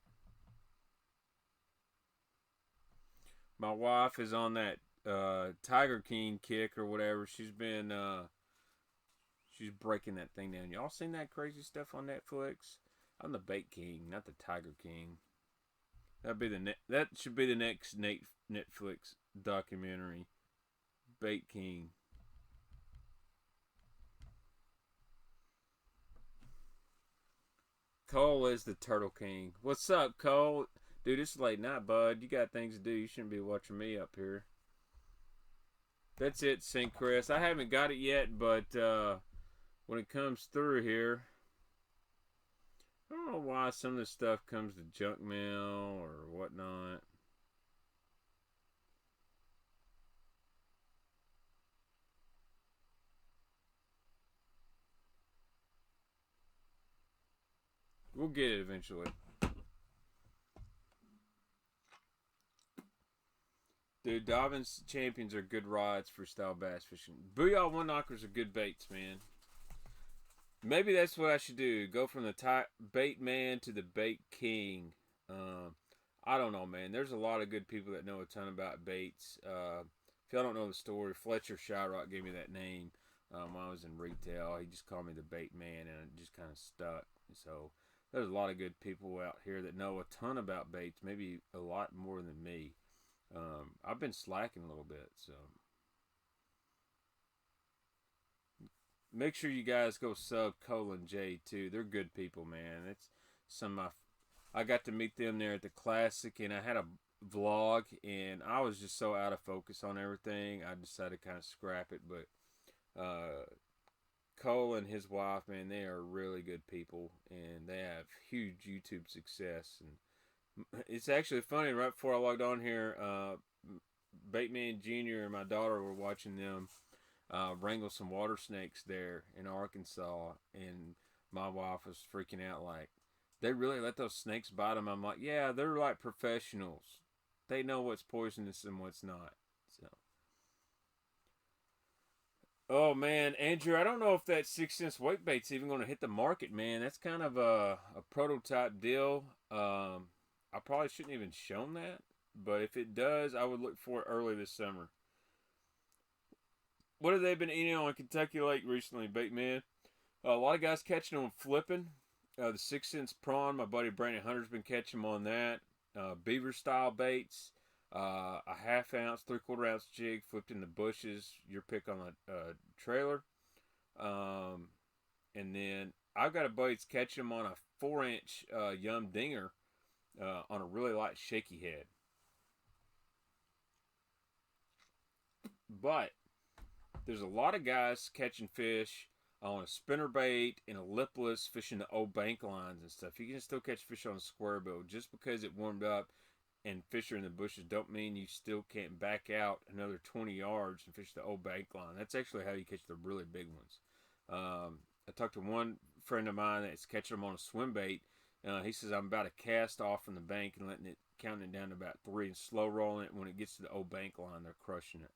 My wife is on that Tiger King kick or whatever. She's been she's breaking that thing down. Y'all seen that crazy stuff on Netflix? I'm the Bait King, not the Tiger King. That should be the next Netflix documentary. Bait King. Cole is the Turtle King. What's up, Cole? Dude, it's late night, bud. You got things to do. You shouldn't be watching me up here. That's it, St. Chris. I haven't got it yet, but when it comes through here, I don't know why some of this stuff comes to junk mail or whatnot. We'll get it eventually. Dude, Dobbins Champions are good rods for style bass fishing. Booyah One Knockers are good baits, man. Maybe that's what I should do. Go from the bait man to the bait king. I don't know, man. There's a lot of good people that know a ton about baits. If y'all don't know the story, Fletcher Shyrock gave me that name when I was in retail. He just called me the bait man, and it just kind of stuck. So there's a lot of good people out here that know a ton about baits, maybe a lot more than me. I've been slacking a little bit, so make sure you guys go sub Colin J too. They're good people, man. It's some of my, I got to meet them there at the Classic, and I had a vlog, and I was just so out of focus on everything. I decided to kind of scrap it, but Cole and his wife, man, they are really good people, and they have huge YouTube success. And it's actually funny. Right before I logged on here, Baitman Jr. and my daughter were watching them wrangle some water snakes there in Arkansas, and my wife was freaking out like, they really let those snakes bite them. I'm like, yeah, they're like professionals. They know what's poisonous and what's not. So, oh man, Andrew, I don't know if that 6 cents weight bait's even going to hit the market, man. That's kind of a prototype deal. I probably shouldn't even shown that, but if it does, I would look for it early this summer. What have they been eating on Kentucky Lake recently, Baitman? A lot of guys catching them flipping. The 6 cents prawn, my buddy Brandon Hunter's been catching them on that. Beaver style baits, a ½ ounce, 3/4 ounce jig flipped in the bushes. Your pick on the trailer. And then I've got a buddy that's catching them on a 4-inch Yum Dinger on a really light shaky head. But there's a lot of guys catching fish on a spinnerbait and a lipless, fishing the old bank lines and stuff. You can still catch fish on a square bill. Just because it warmed up and fish are in the bushes don't mean you still can't back out another 20 yards and fish the old bank line. That's actually how you catch the really big ones. I talked to one friend of mine that's catching them on a swim bait. He says, I'm about to cast off from the bank and letting it, counting it down to about 3 and slow rolling it. When it gets to the old bank line, they're crushing it.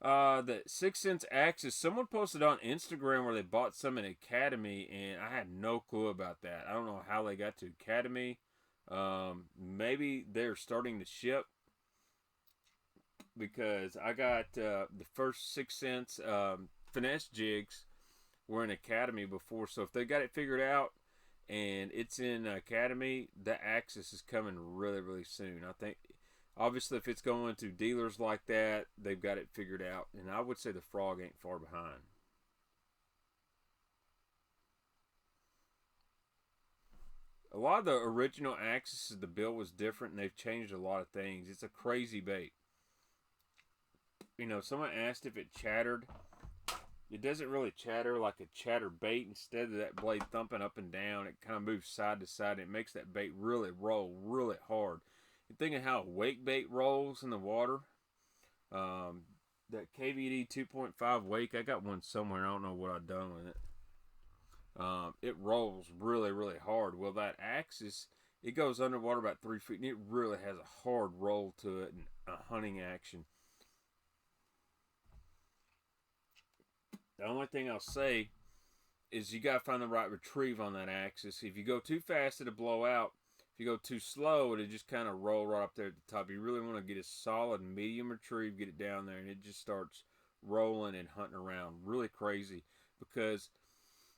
The 6 cents axis. Someone posted on Instagram where they bought some in Academy, and I had no clue about that. I don't know how they got to Academy. Maybe they're starting to ship, because I got the first 6 cents finesse jigs were in Academy before. So if they got it figured out and it's in Academy, the axis is coming really, really soon. I think. Obviously, if it's going to dealers like that, they've got it figured out. And I would say the frog ain't far behind. A lot of the original axes, the bill was different, and they've changed a lot of things. It's a crazy bait. You know, someone asked if it chattered. It doesn't really chatter like a chatter bait. Instead of that blade thumping up and down, it kind of moves side to side. It makes that bait really roll really hard. You're thinking how a wake bait rolls in the water. That KVD 2.5 wake, I got one somewhere. I don't know what I've done with it. It rolls really, really hard. Well, that axis, it goes underwater about 3 feet, and it really has a hard roll to it and a hunting action. The only thing I'll say is you got to find the right retrieve on that axis. If you go too fast, it'll blow out. If you go too slow, it'll just kind of roll right up there at the top. You really want to get a solid medium retrieve, get it down there, and it just starts rolling and hunting around. Really crazy, because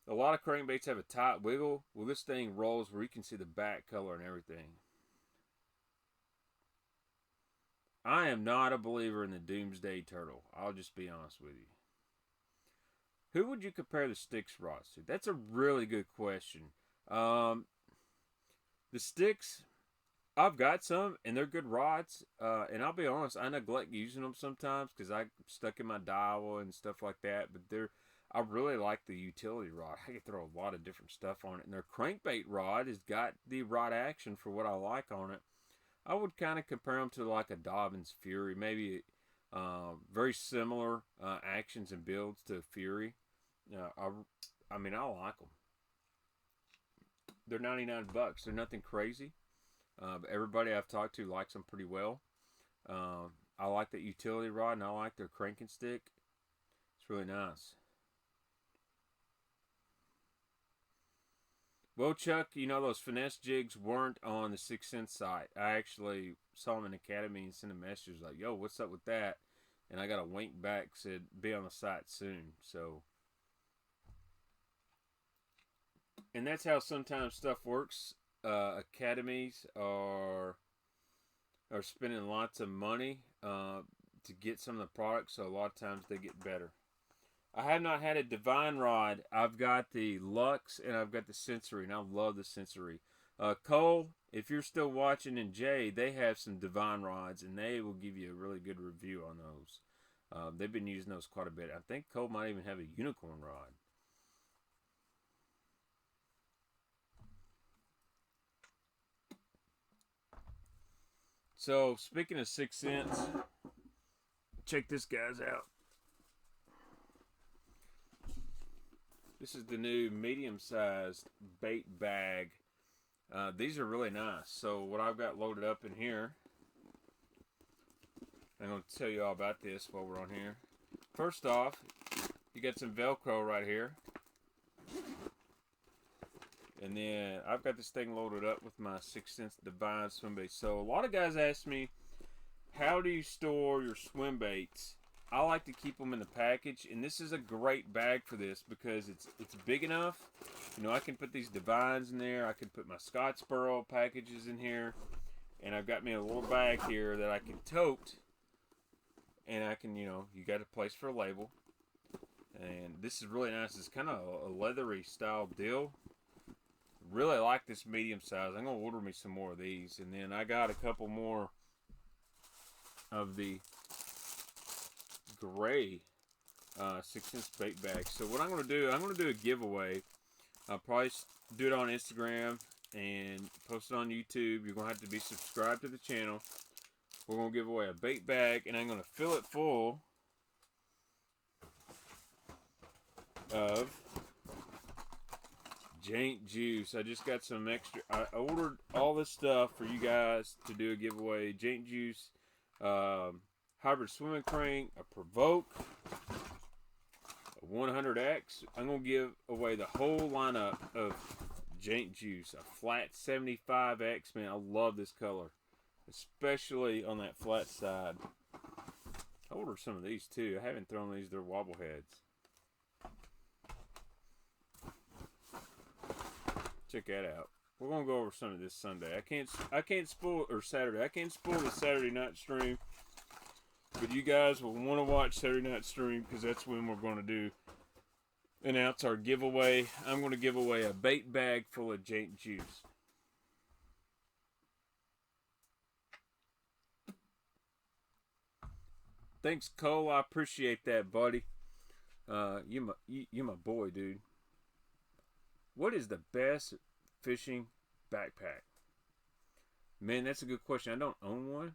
a lot of crankbaits have a tight wiggle. Well, this thing rolls where you can see the back color and everything. I am not a believer in the Doomsday Turtle. I'll just be honest with you. Who would you compare the Stix rods to? That's a really good question. The Stix, I've got some, and they're good rods. And I'll be honest, I neglect using them sometimes because I'm stuck in my Daiwa and stuff like that. But I really like the utility rod. I can throw a lot of different stuff on it. And their crankbait rod has got the rod action for what I like on it. I would kind of compare them to like a Dobbins Fury. Maybe very similar actions and builds to Fury. I mean, I like them. They're $99. They're nothing crazy. But everybody I've talked to likes them pretty well. I like that utility rod, and I like their cranking stick. It's really nice. Well, Chuck, you know those finesse jigs weren't on the 6 Cent site. I actually saw them in Academy and sent a message like, yo, what's up with that? And I got a wink back, said, be on the site soon. So, and that's how sometimes stuff works. Academies are spending lots of money to get some of the products, so a lot of times they get better. I have not had a divine rod. I've got the Lux and I've got the Sensory, and I love the Sensory. Cole, if you're still watching, and Jay, they have some divine rods, and they will give you a really good review on those. They've been using those quite a bit. I think Cole might even have a unicorn rod. So, speaking of 6 Cents, check this guys out. This is the new medium-sized bait bag. These are really nice. So what I've got loaded up in here, I'm going to tell you all about this while we're on here. First off, you got some Velcro right here. And then I've got this thing loaded up with my 6 Cents Divine swim baits. So a lot of guys ask me, how do you store your swim baits? I like to keep them in the package, and this is a great bag for this because it's big enough. You know, I can put these Divines in there. I can put my Scottsboro packages in here, and I've got me a little bag here that I can tote, and I can, you know, you got a place for a label. And this is really nice. It's kind of a leathery style deal. Really like this medium size. I'm gonna order me some more of these, and then I got a couple more of the gray 6 Cents bait bags. So what I'm going to do, I'm going to do a giveaway. I'll probably do it on Instagram and post it on YouTube. You're going to have to be subscribed to the channel. We're going to give away a bait bag, and I'm going to fill it full of Jaint juice. I just got some extra. I ordered all this stuff for you guys to do a giveaway. Jaint juice, hybrid swimming crank, a Provoke, a 100X. I'm going to give away the whole lineup of Jaint juice. A flat 75X, man. I love this color, especially on that flat side. I ordered some of these too. I haven't thrown these. They're wobble heads. Check that out. We're going to go over some of this Sunday. I can't spoil, or Saturday. I can't spoil the Saturday night stream. But you guys will want to watch Saturday night stream because that's when we're going to announce our giveaway. I'm going to give away a bait bag full of Jaint juice. Thanks, Cole. I appreciate that, buddy. You my boy, dude. What is the best fishing backpack? Man, that's a good question. I don't own one.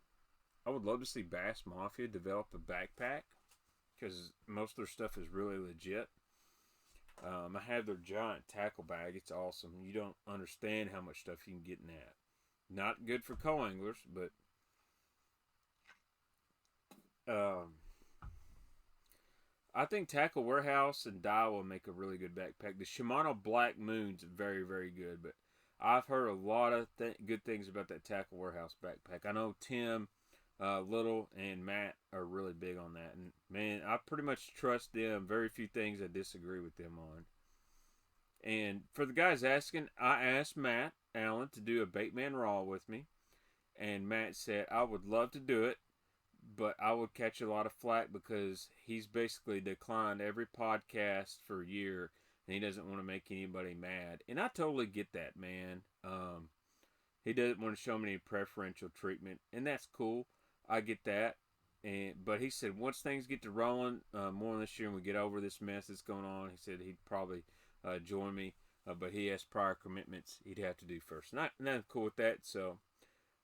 I would love to see Bass Mafia develop a backpack because most of their stuff is really legit. I have their giant tackle bag. It's awesome. You don't understand how much stuff you can get in that. Not good for co-anglers, but I think Tackle Warehouse and Daiwa make a really good backpack. The Shimano Black Moon's very, very good, but I've heard a lot of good things about that Tackle Warehouse backpack. I know Tim Little and Matt are really big on that, and man, I pretty much trust them. Very few things I disagree with them on. And for the guys asking, I asked Matt Allen to do a Baitman Raw with me, and Matt said I would love to do it, but I would catch a lot of flack because he's basically declined every podcast for a year, and he doesn't want to make anybody mad. And I totally get that, man. He doesn't want to show me any preferential treatment, and that's cool. I get that. But he said once things get to rolling more this year and we get over this mess that's going on, he said he'd probably join me. But he has prior commitments he'd have to do first. And I'm cool with that, so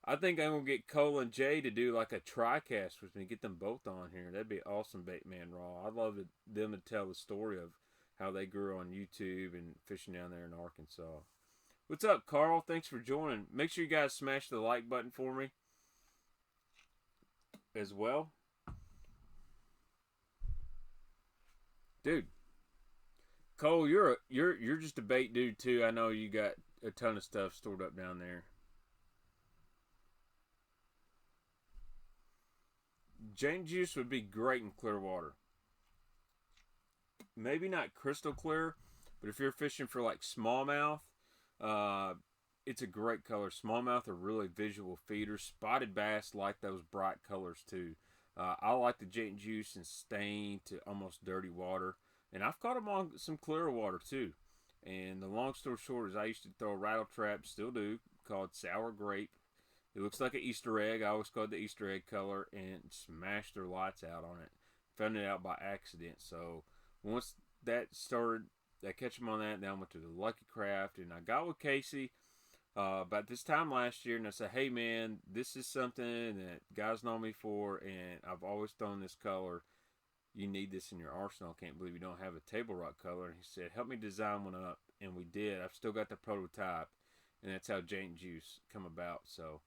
I think I'm going to get Cole and Jay to do like a tri-cast with me, get them both on here. That'd be awesome, Baitman Raw. I'd love them to tell the story of how they grew on YouTube and fishing down there in Arkansas. What's up, Carl? Thanks for joining. Make sure you guys smash the like button for me as well. Dude, Cole, you're just a bait dude too. I know you got a ton of stuff stored up down there. Jane juice would be great in clear water. Maybe not crystal clear, but if you're fishing for like smallmouth, uh, it's a great color. Smallmouth are really visual feeders. Spotted bass like those bright colors too. I like the Jane juice and stain to almost dirty water, and I've caught them on some clear water too. And the long story short is, I used to throw a rattle trap, still do, called sour grape. It looks like an Easter egg. I always called it the Easter egg color, and smashed their lights out on it. Found it out by accident. So once that started, I catch them on that. Then I went to the Lucky Craft, and I got with Casey about this time last year, and I said, "Hey man, this is something that guys know me for, and I've always thrown this color. You need this in your arsenal. I can't believe you don't have a table rock color." And he said, "Help me design one up," and we did. I've still got the prototype, and that's how Jane Juice come about. So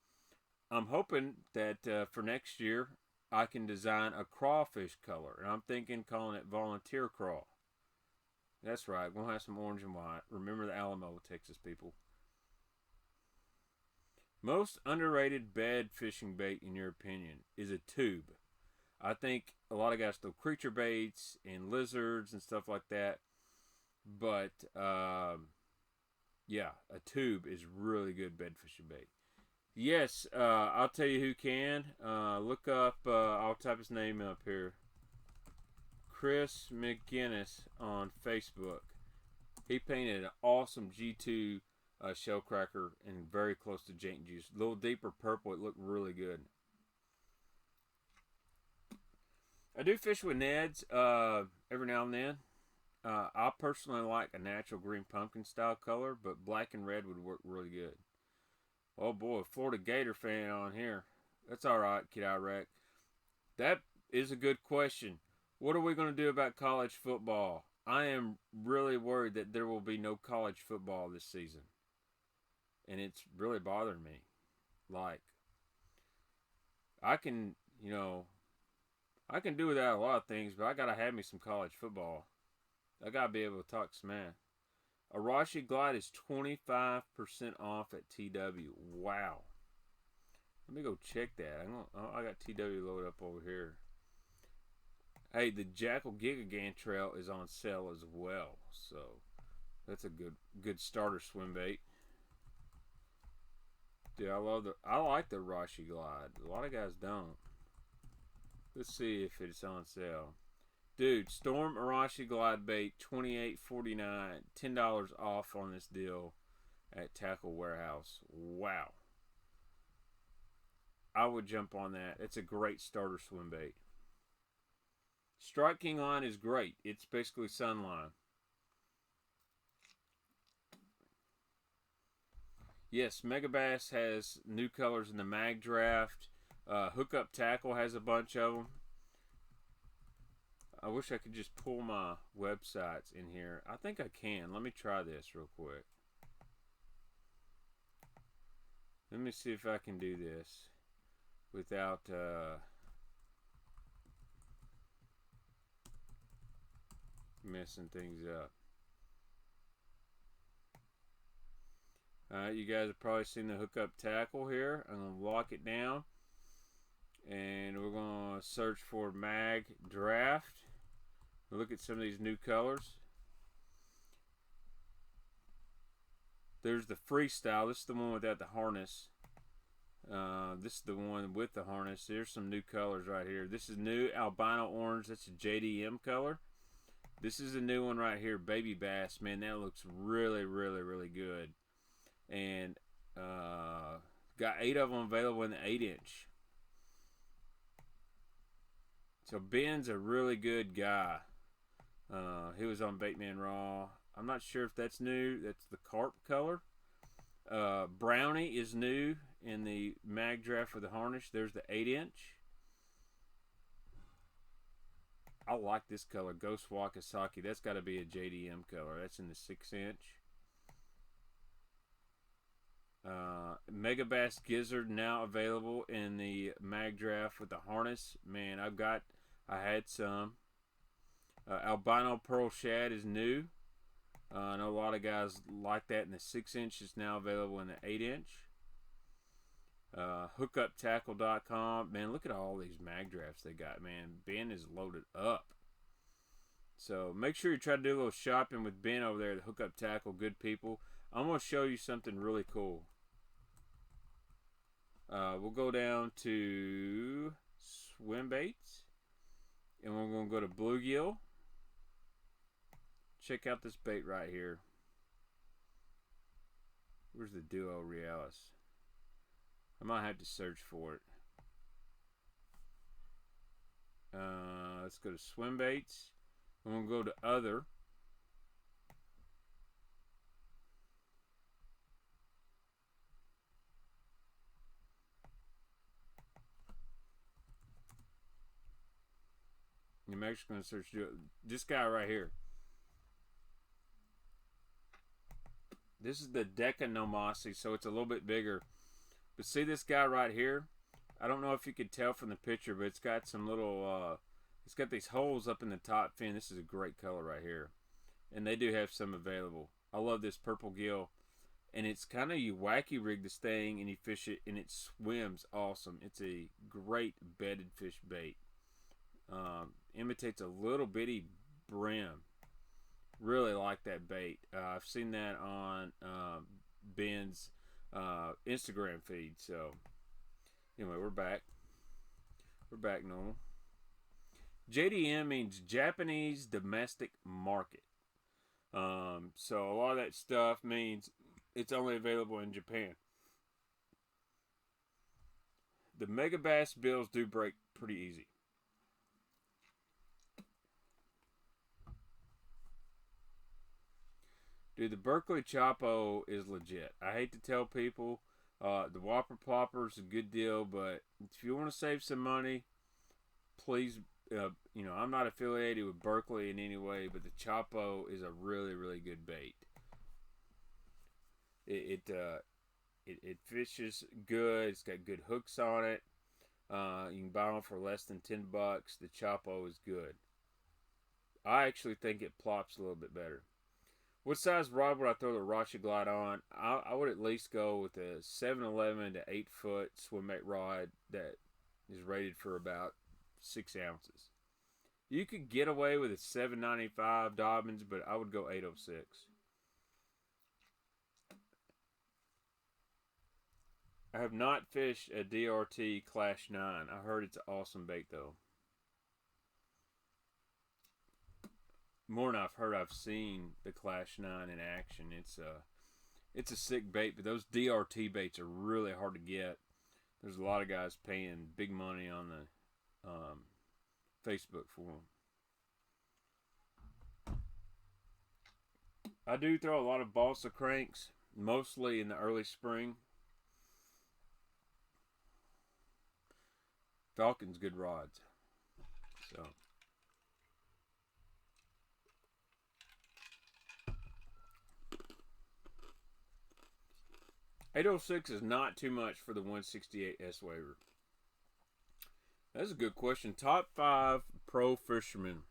I'm hoping that for next year I can design a crawfish color, and I'm thinking calling it Volunteer Craw. That's right. We'll have some orange and white. Remember the Alamo, Texas people. Most underrated bed fishing bait, in your opinion, is a tube. I think a lot of guys throw creature baits and lizards and stuff like that, but yeah, a tube is really good bed fishing bait. Yes, I'll tell you who can. Look up, I'll type his name up here. Chris McGinnis on Facebook. He painted an awesome G2 shellcracker and very close to Jane Juice. A little deeper purple. It looked really good. I do fish with Neds every now and then. I personally like a natural green pumpkin style color, but black and red would work really good. Oh boy, Florida Gator fan on here. That's alright, Kid Iraq. That is a good question. What are we going to do about college football? I am really worried that there will be no college football this season. And it's really bothering me. Like, I can do without a lot of things, but I got to have me some college football. I got to be able to talk smack. Arashi Glide is 25% off at TW. Wow. Let me go check that. I got TW loaded up over here. Hey, the Jackal Gigagan Trail is on sale as well. So that's a good starter swim bait. Dude, I like the Arashi Glide. A lot of guys don't. Let's see if it's on sale. Dude, Storm Arashi Glide Bait, $28.49, $10 off on this deal at Tackle Warehouse. Wow. I would jump on that. It's a great starter swim bait. Strike King line is great. It's basically Sunline. Yes, Megabass has new colors in the Mag Draft. Hookup Tackle has a bunch of them. I wish I could just pull my websites in here. I think I can. Let me try this real quick. Let me see if I can do this without messing things up. Alright, you guys have probably seen the hookup tackle here. I'm going to lock it down. And we're going to search for Mag Draft. Look at some of these new colors. There's the Freestyle. This is the one without the harness. This is the one with the harness. There's some new colors right here. This is new albino orange. That's a JDM color. This is a new one right here, Baby Bass. Man, that looks really, really, really good. And got 8 of them available in the 8-inch. So Ben's a really good guy. He was on Baitman Raw. I'm not sure if that's new. That's the carp color. Brownie is new in the Mag Draft for the harness. There's the 8-inch. I like this color, Ghost Wakasaki. That's got to be a JDM color. That's in the 6-inch. Megabass Gizzard now available in the Mag Draft with the harness. Man, I had some. Albino Pearl Shad is new. I know a lot of guys like that in the 6-inch. It's now available in the 8-inch. HookUpTackle.com. Man, look at all these mag drafts they got, man. Ben is loaded up. So make sure you try to do a little shopping with Ben over there at Hook Up Tackle. Good people. I'm going to show you something really cool. We'll go down to Swimbaits. And we're going to go to Bluegill. Check out this bait right here. Where's the Duo Realis? I might have to search for it. Let's go to Swimbaits. And we'll go to Other. I'm actually going to search this guy right here. This is the Decanomasi, so it's a little bit bigger. But see this guy right here? I don't know if you could tell from the picture, but it's got some little, it's got these holes up in the top fin. This is a great color right here. And they do have some available. I love this purple gill. And it's kind of, you wacky rig this thing and you fish it and it swims awesome. It's a great bedded fish bait. Imitates a little bitty brim. Really like that bait. I've seen that on Ben's Instagram feed. So anyway, we're back. We're back normal. JDM means Japanese Domestic Market. So a lot of that stuff means it's only available in Japan. The mega bass bills do break pretty easy. Dude, the Berkeley Chapo is legit. I hate to tell people, the Whopper Plopper is a good deal, but if you want to save some money, please, you know, I'm not affiliated with Berkeley in any way, but the Chapo is a really, really good bait. It fishes good. It's got good hooks on it. You can buy them for less than $10. The Chapo is good. I actually think it plops a little bit better. What size rod would I throw the Rashi Glide on? I would at least go with a 7-11 to 8 foot swimbait rod that is rated for about 6 ounces. You could get away with a 795 Dobbins, but I would go 806. I have not fished a DRT Clash 9. I heard it's an awesome bait though. More than I've heard, I've seen the Clash 9 in action. It's a sick bait, but those DRT baits are really hard to get. There's a lot of guys paying big money on the Facebook for them. I do throw a lot of balsa cranks, mostly in the early spring. Falcon's good rods. So 806 is not too much for the 168S waiver. That's a good question. Top 5 pro fishermen.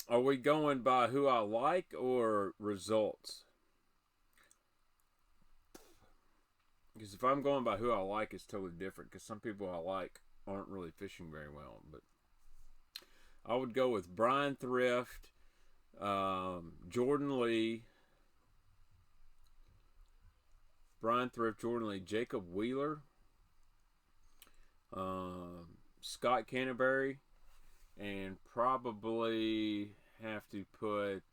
Are we going by who I like or results? Because if I'm going by who I like, it's totally different. Because some people I like aren't really fishing very well. But I would go with Brian Thrift, Jordan Lee, Jacob Wheeler, Scott Canterbury, and probably have to put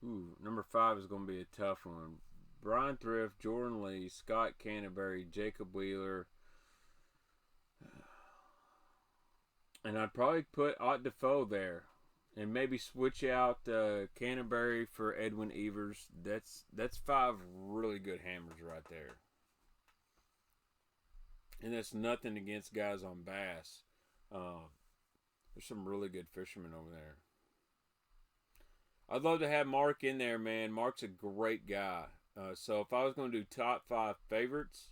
number 5 is going to be a tough one. Brian Thrift, Jordan Lee, Scott Canterbury, Jacob Wheeler, and I'd probably put Ott Defoe there. And maybe switch out Canterbury for Edwin Evers. That's 5 really good hammers right there. And that's nothing against guys on bass. There's some really good fishermen over there. I'd love to have Mark in there, man. Mark's a great guy. So if I was going to do top 5 favorites,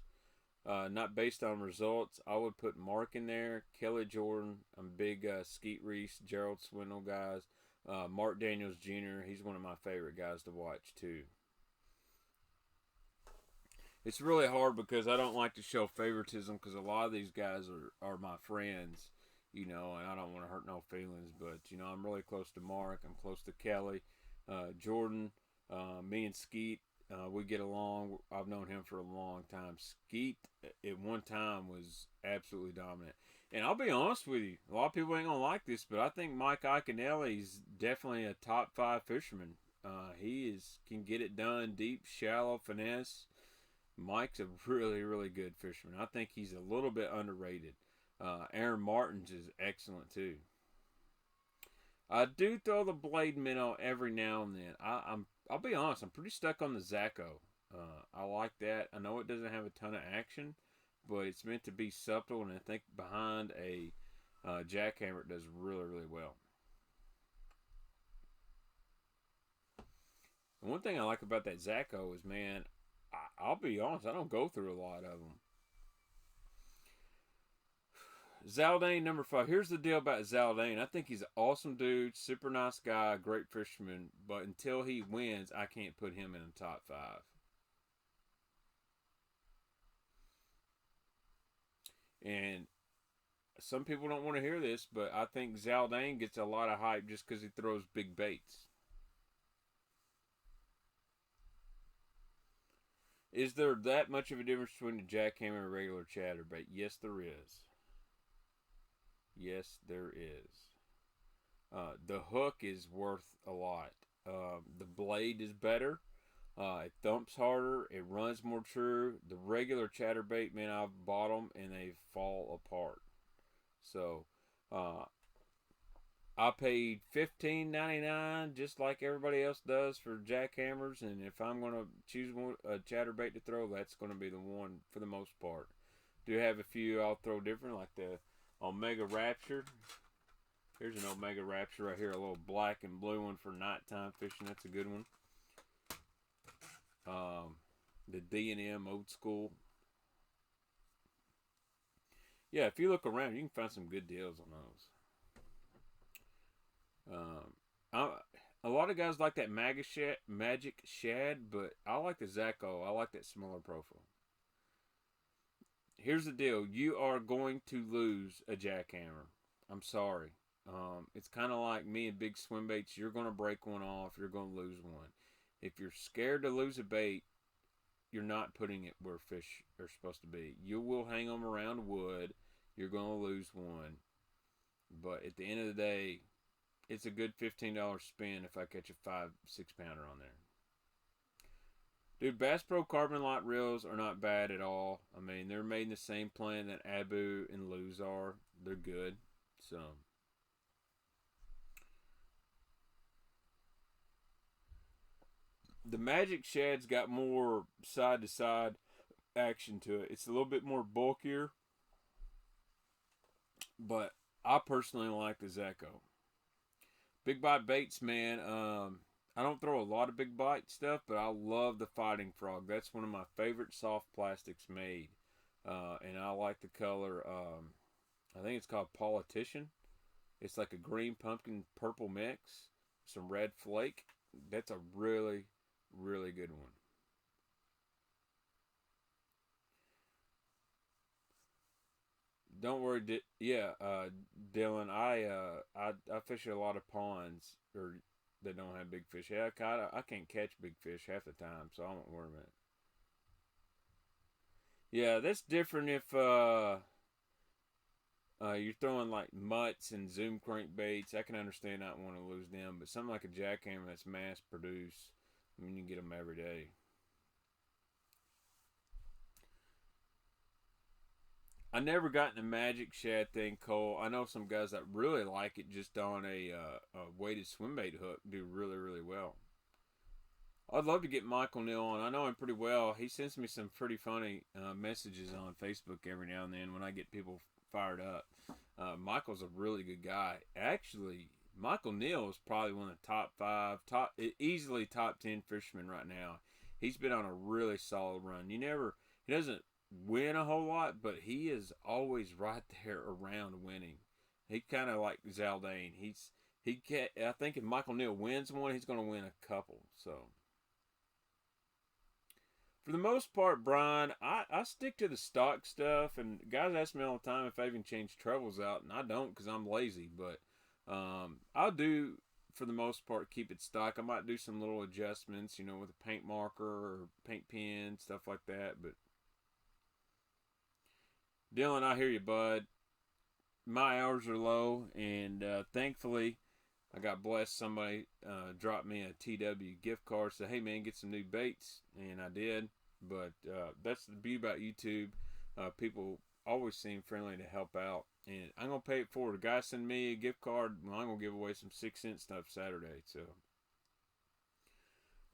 not based on results. I would put Mark in there, Kelly Jordan. I'm big Skeet Reese, Gerald Swindle guys. Mark Daniels Jr. He's one of my favorite guys to watch too. It's really hard because I don't like to show favoritism because a lot of these guys are my friends, and I don't want to hurt no feelings. But I'm really close to Mark. I'm close to Kelly, Jordan. Me and Skeet, we get along. I've known him for a long time. Skeet at one time was absolutely dominant. And I'll be honest with you, a lot of people ain't gonna like this, but I think Mike Iaconelli's definitely a top 5 fisherman. He can get it done deep, shallow, finesse. Mike's a really, really good fisherman. I think he's a little bit underrated. Aaron Martins is excellent too. I do throw the blade minnow every now and then. I'll be honest, I'm pretty stuck on the Zacho. I like that. I know it doesn't have a ton of action, but it's meant to be subtle, and I think behind a jackhammer it does really, really well. And one thing I like about that Zacho is, man, I'll be honest, I don't go through a lot of them. Zaldane, number 5. Here's the deal about Zaldane. I think he's an awesome dude, super nice guy, great fisherman, but until he wins, I can't put him in the top 5. And some people don't want to hear this, but I think Zaldane gets a lot of hype just because he throws big baits. Is there that much of a difference between a jackhammer and a regular chatterbait? Yes, there is. Yes, there is. The hook is worth a lot. The blade is better. It thumps harder. It runs more true. The regular chatterbait, man, I've bought them and they fall apart. So, I paid $15.99 just like everybody else does for jackhammers, and if I'm going to choose a chatterbait to throw, that's going to be the one for the most part. Do have a few I'll throw different, like the Omega Rapture. Here's an Omega Rapture right here, a little black and blue one for nighttime fishing. That's a good one. The D&M old school. Yeah, if you look around, you can find some good deals on those. A lot of guys like that Magic Shad, but I like the Zacho. I like that smaller profile. Here's the deal. You are going to lose a jackhammer. I'm sorry. It's kind of like me and big swimbaits. You're going to break one off. You're going to lose one. If you're scared to lose a bait, you're not putting it where fish are supposed to be. You will hang them around wood. You're going to lose one. But at the end of the day, it's a good $15 spin if I catch a 5-6 pounder on there. Dude, Bass Pro Carbon Light reels are not bad at all. I mean, they're made in the same plant that Abu and Luz are. They're good. So, the Magic Shad's got more side-to-side action to it. It's a little bit more bulkier, but I personally like the Zacho. Big bite baits, man. I don't throw a lot of big bite stuff, but I love the Fighting Frog. That's one of my favorite soft plastics made. And I like the color, I think it's called Politician. It's like a green pumpkin purple mix, some red flake. That's a really, really good one. Don't worry, Dylan. I fish a lot of ponds that don't have big fish. Yeah, I can't catch big fish half the time, so I won't worry about it. Yeah, that's different if you're throwing like mutts and zoom crankbaits. I can understand not wanting to lose them, but something like a jackhammer that's mass produced, I mean, you can get them every day. I never got in the Magic Shad thing, Cole. I know some guys that really like it just on a weighted swimbait hook do really, really well. I'd love to get Michael Neal on. I know him pretty well. He sends me some pretty funny messages on Facebook every now and then when I get people fired up. Michael's a really good guy. Actually, Michael Neal is probably one of the top 5, easily top 10 fishermen right now. He's been on a really solid run. He doesn't win a whole lot, but he is always right there around winning. He kind of like Zaldane. I think if Michael Neal wins one, he's going to win a couple. So for the most part, Brian, I stick to the stock stuff. And guys ask me all the time if I even change trebles out, and I don't because I'm lazy. But I'll do, for the most part, keep it stock. I might do some little adjustments, with a paint marker or paint pen, stuff like that. But Dylan, I hear you, bud. My hours are low, and thankfully, I got blessed. Somebody dropped me a TW gift card, said, "Hey man, get some new baits," and I did. But that's the beauty about YouTube. People always seem friendly to help out, and I'm gonna pay it forward. A guy send me a gift card. Well, I'm gonna give away some 6 cent stuff Saturday. So,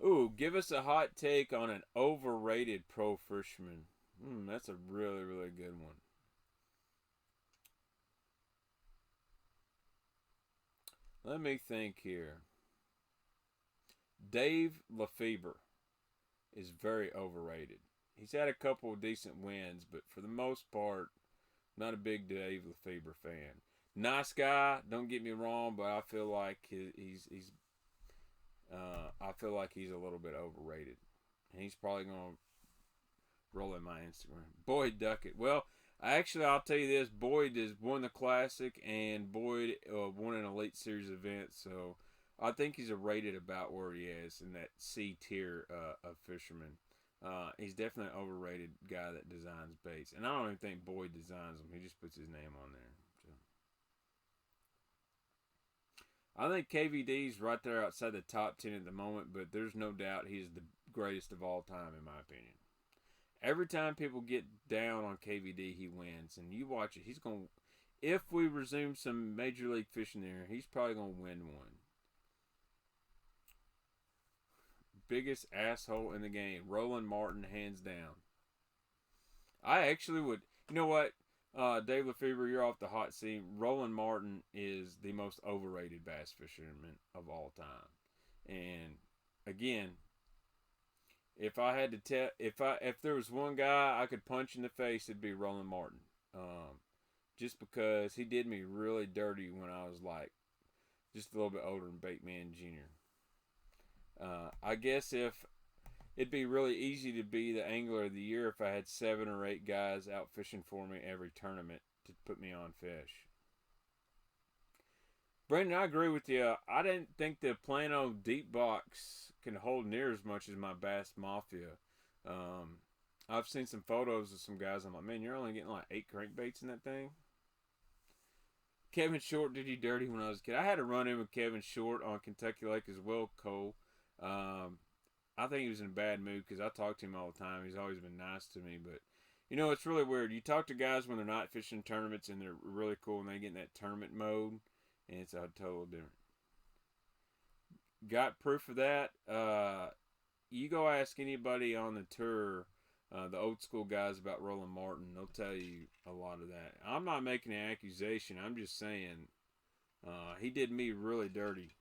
ooh, give us a hot take on an overrated pro fisherman. That's a really, really good one. Let me think here. Dave Lefebvre is very overrated. He's had a couple of decent wins, but for the most part, not a big Dave Lefebvre fan. Nice guy, don't get me wrong, but I feel like he's a little bit overrated, and he's probably gonna roll in my Instagram. Boyd Duckett. Well, actually, I'll tell you this: Boyd has won the Classic, and Boyd won an Elite Series event. So I think he's rated about where he is in that C tier of fishermen. He's definitely an overrated guy that designs baits, and I don't even think Boyd designs them. He just puts his name on there. So I think KVD's right there outside the top 10 at the moment, but there's no doubt he's the greatest of all time in my opinion. Every time people get down on KVD, he wins. And you watch it, he's going to, if we resume some Major League Fishing there, he's probably going to win one. Biggest asshole in the game, Roland Martin, hands down. I actually would, you know what, Dave Lefebvre, you're off the hot seat. Roland Martin is the most overrated bass fisherman of all time. And again, if I had to tell, if there was one guy I could punch in the face, it'd be Roland Martin. Just because he did me really dirty when I was like just a little bit older than Baitman Jr. I guess if it'd be really easy to be the angler of the year if I had 7 or 8 guys out fishing for me every tournament to put me on fish. Brandon, I agree with you. I didn't think the Plano deep box can hold near as much as my Bass Mafia. I've seen some photos of some guys. I'm like, man, you're only getting like 8 crankbaits in that thing. Kevin Short did you dirty when I was a kid. I had a run in with Kevin Short on Kentucky Lake as well, Cole. I think he was in a bad mood because I talk to him all the time. He's always been nice to me, but it's really weird. You talk to guys when they're not fishing tournaments and they're really cool and they get in that tournament mode, and it's a total different. Got proof of that? You go ask anybody on the tour, the old school guys about Roland Martin. They'll tell you a lot of that. I'm not making an accusation. I'm just saying he did me really dirty.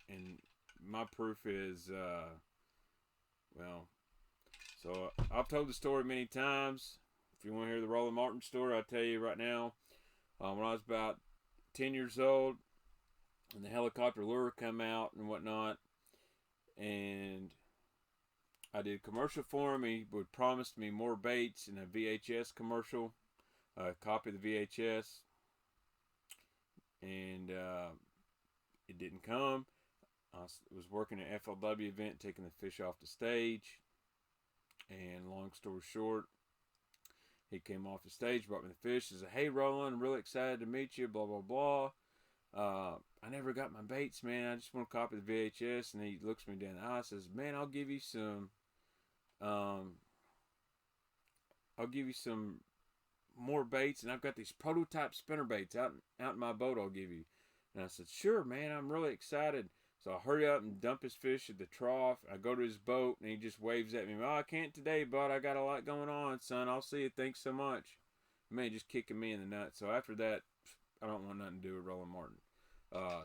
And my proof is, so I've told the story many times. If you want to hear the Roland Martin story, I'll tell you right now. When I was about 10 years old, and the helicopter lure come out and whatnot, and I did a commercial for him. He would promise me more baits in a VHS commercial, copy of the VHS, and it didn't come. I was working at FLW event, taking the fish off the stage, and long story short, he came off the stage, brought me the fish, said, "Hey Roland, I'm really excited to meet you, blah blah blah. I never got my baits, man. I just want to copy the VHS." And he looks me down the eye, says, "Man, I'll give you some more baits, and I've got these prototype spinner baits out in my boat. I'll give you." And I said, "Sure, man. I'm really excited." So I hurry up and dump his fish at the trough. I go to his boat, and he just waves at me. "Oh, I can't today, bud. I got a lot going on, son. I'll see you. Thanks so much." Man, just kicking me in the nuts. So after that, I don't want nothing to do with Roland Martin.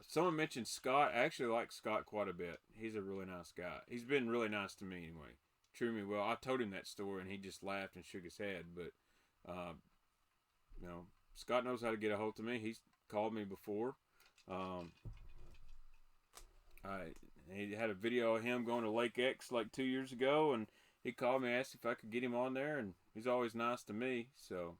Someone mentioned Scott. I actually like Scott quite a bit. He's a really nice guy. He's been really nice to me anyway. treated me well. I told him that story, and he just laughed and shook his head. But, you know, Scott knows how to get a hold of me. He's called me before. He had a video of him going to Lake X like 2 years ago, and he called me, asked if I could get him on there, and he's always nice to me. So,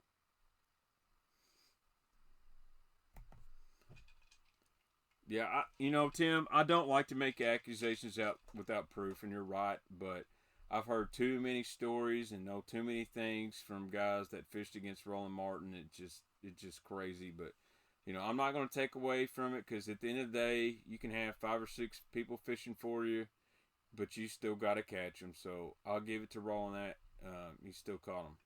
yeah, you know, Tim, I don't like to make accusations out without proof, and you're right, but I've heard too many stories and know too many things from guys that fished against Roland Martin. It's just crazy, but you know, I'm not going to take away from it, because at the end of the day, you can have 5 or 6 people fishing for you, but you still got to catch them. So I'll give it to Roland that he still caught them.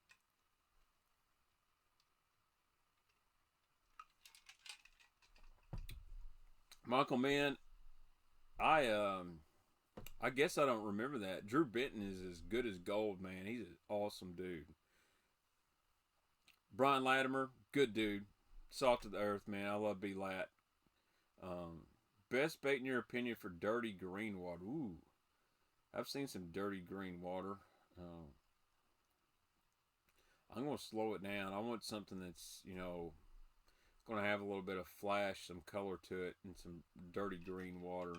Michael, man, I guess I don't remember that. Drew Benton is as good as gold, man. He's an awesome dude. Brian Latimer, good dude. Salt to the earth, man. I love B Lat. Best bait in your opinion for dirty green water? Ooh, I've seen some dirty green water. I'm going to slow it down. I want something that's, you know, going to have a little bit of flash, some color to it, and some dirty green water.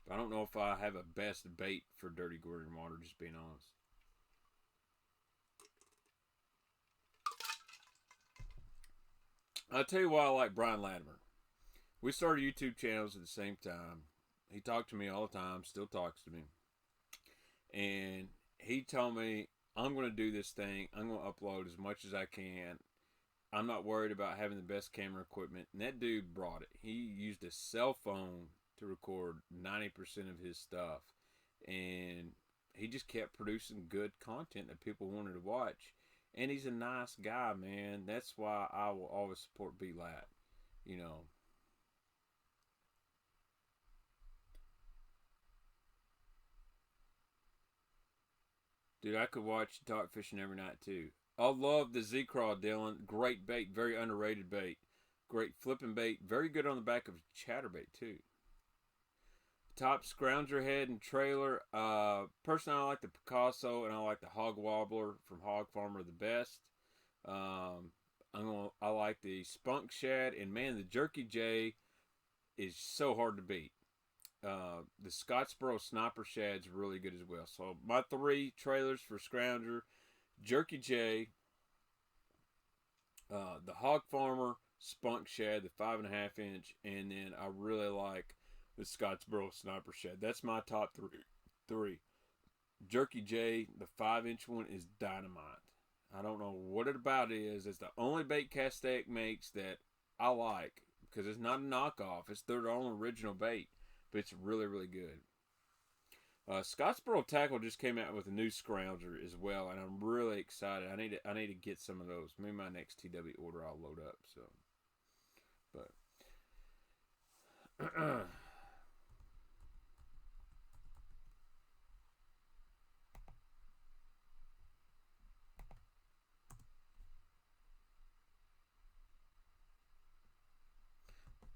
But I don't know if I have a best bait for dirty green water, just being honest. I'll tell you why I like Brian Latimer. We started YouTube channels at the same time. He talked to me all the time, still talks to me. And he told me, I'm going to do this thing. I'm going to upload as much as I can. I'm not worried about having the best camera equipment. And that dude brought it. He used a cell phone to record 90% of his stuff. And he just kept producing good content that people wanted to watch. And he's a nice guy, man. That's why I will always support B-Lat. You know. Dude, I could watch you talk fishing every night, too. I love the Z-Craw, Dylan. Great bait. Very underrated bait. Great flipping bait. Very good on the back of chatterbait, too. Top scrounger head and trailer. Personally, I like the Picasso, and I like the Hog Wobbler from Hog Farmer the best. I like the Spunk Shad, and man, the Jerky J is so hard to beat. The Scottsboro Sniper Shad's really good as well. So my 3 trailers for scrounger: Jerky J, the Hog Farmer Spunk Shad, the 5.5 inch, and then I really like the Scottsboro Sniper Shad. That's my top 3. Jerky J, the 5-inch one, is dynamite. I don't know what it about is. It's the only bait Castaic makes that I like, because it's not a knockoff. It's their own original bait, but it's really, really good. Scottsboro Tackle just came out with a new scrounger as well, and I'm really excited. I need to get some of those. Maybe my next TW order I'll load up. So, but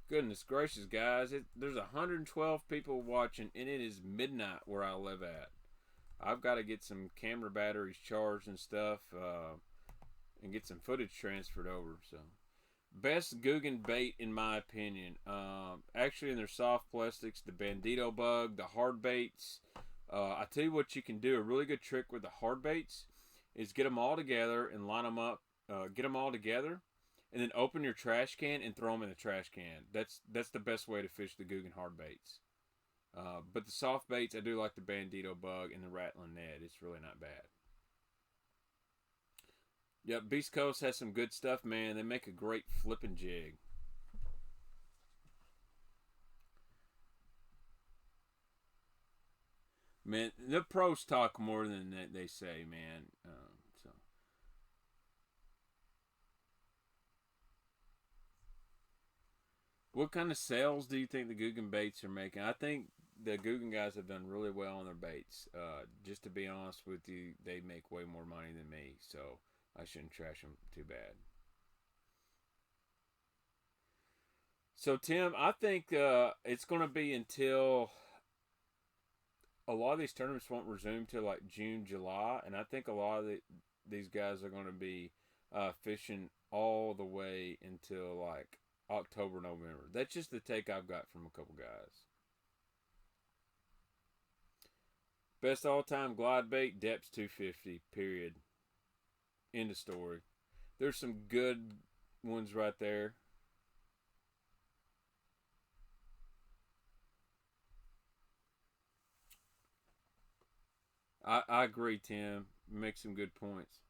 goodness gracious, guys. There's 112 people watching, and it is midnight where I live at. I've got to get some camera batteries charged and stuff, and get some footage transferred over. So, best Guggen bait, in my opinion. Actually, in their soft plastics, the Bandito Bug, the hard baits. I tell you what you can do. A really good trick with the hard baits is get them all together and line them up. Get them all together, and then open your trash can and throw them in the trash can. That's the best way to fish the Guggen hard baits. But the soft baits, I do like the Bandito Bug and the Rattling Ned. It's really not bad. Yep, Beast Coast has some good stuff, man. They make a great flipping jig. Man, the pros talk more than they say, man. So, what kind of sales do you think the Guggen baits are making? I think the Guggen guys have done really well on their baits. Just to be honest with you, they make way more money than me, so I shouldn't trash them too bad. So, Tim, I think it's going to be until a lot of these tournaments won't resume till like June, July, and I think a lot of these guys are going to be fishing all the way until like October, November. That's just the take I've got from a couple guys. Best all-time glide bait, depth's 250, period. End of story. There's some good ones right there. I agree, Tim. You make some good points.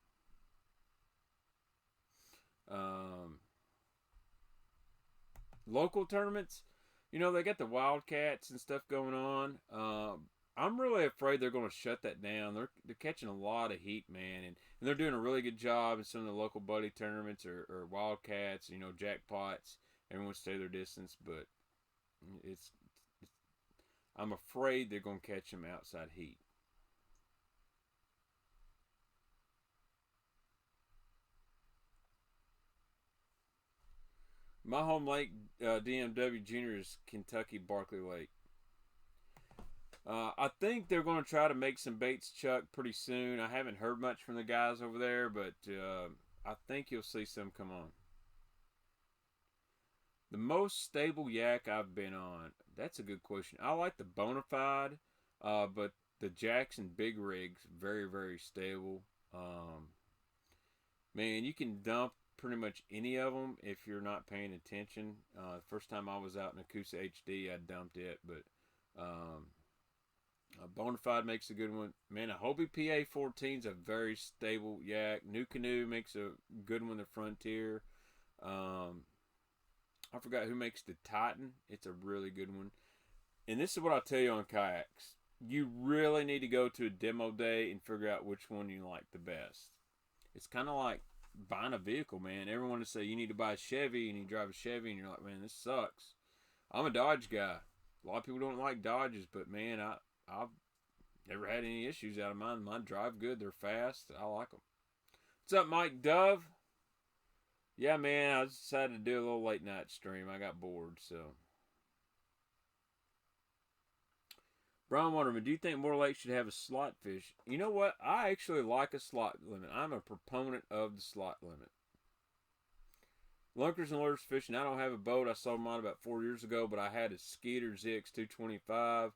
Um, Local tournaments, you know, they got the Wildcats and stuff going on. I'm really afraid they're going to shut that down. They're catching a lot of heat, man, and they're doing a really good job in some of the local buddy tournaments or Wildcats, you know, jackpots. Everyone stay their distance, but it's I'm afraid they're going to catch them outside heat. My home lake, DMW Junior, is Kentucky Barkley Lake. I think they're going to try to make some baits chuck pretty soon. I haven't heard much from the guys over there, but I think you'll see some come on. The most stable yak I've been on. That's a good question. I like the Bonafide, but the Jackson Big Rigs, very, very stable. Man, you can dump pretty much any of them if you're not paying attention. First time I was out in Akusa HD, I dumped it, but Bonafide makes a good one. Man, a Hobie PA14 is a very stable yak. New Canoe makes a good one, the Frontier. I forgot who makes the Titan. It's a really good one. And this is what I'll tell you on kayaks. You really need to go to a demo day and figure out which one you like the best. It's kind of like buying a vehicle, man. Everyone will say you need to buy a Chevy, and you drive a Chevy, and you're like, man, this sucks. I'm a Dodge guy. A lot of people don't like Dodges, but man, I've never had any issues out of mine. Mine drive good. They're fast. I like them. What's up, Mike Dove? Yeah, man, I decided to do a little late night stream. I got bored, so. Brian Waterman, do you think more lakes should have a slot fish? You know what? I actually like a slot limit. I'm a proponent of the slot limit. Lunkers and Lures Fishing. I don't have a boat. I sold mine about 4 years ago, but I had a Skeeter ZX 225.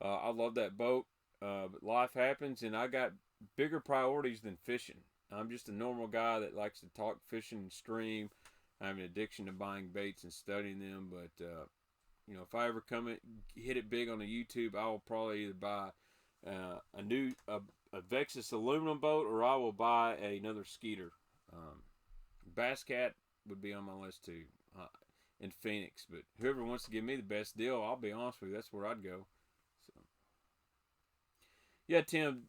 I love that boat, but life happens, and I got bigger priorities than fishing. I'm just a normal guy that likes to talk fishing and stream. I have an addiction to buying baits and studying them, but you know, if I ever hit it big on the YouTube, I will probably either buy a Vexus aluminum boat, or I will buy another Skeeter. Bass Cat would be on my list too, in Phoenix. But whoever wants to give me the best deal, I'll be honest with you, that's where I'd go. So, yeah, Tim,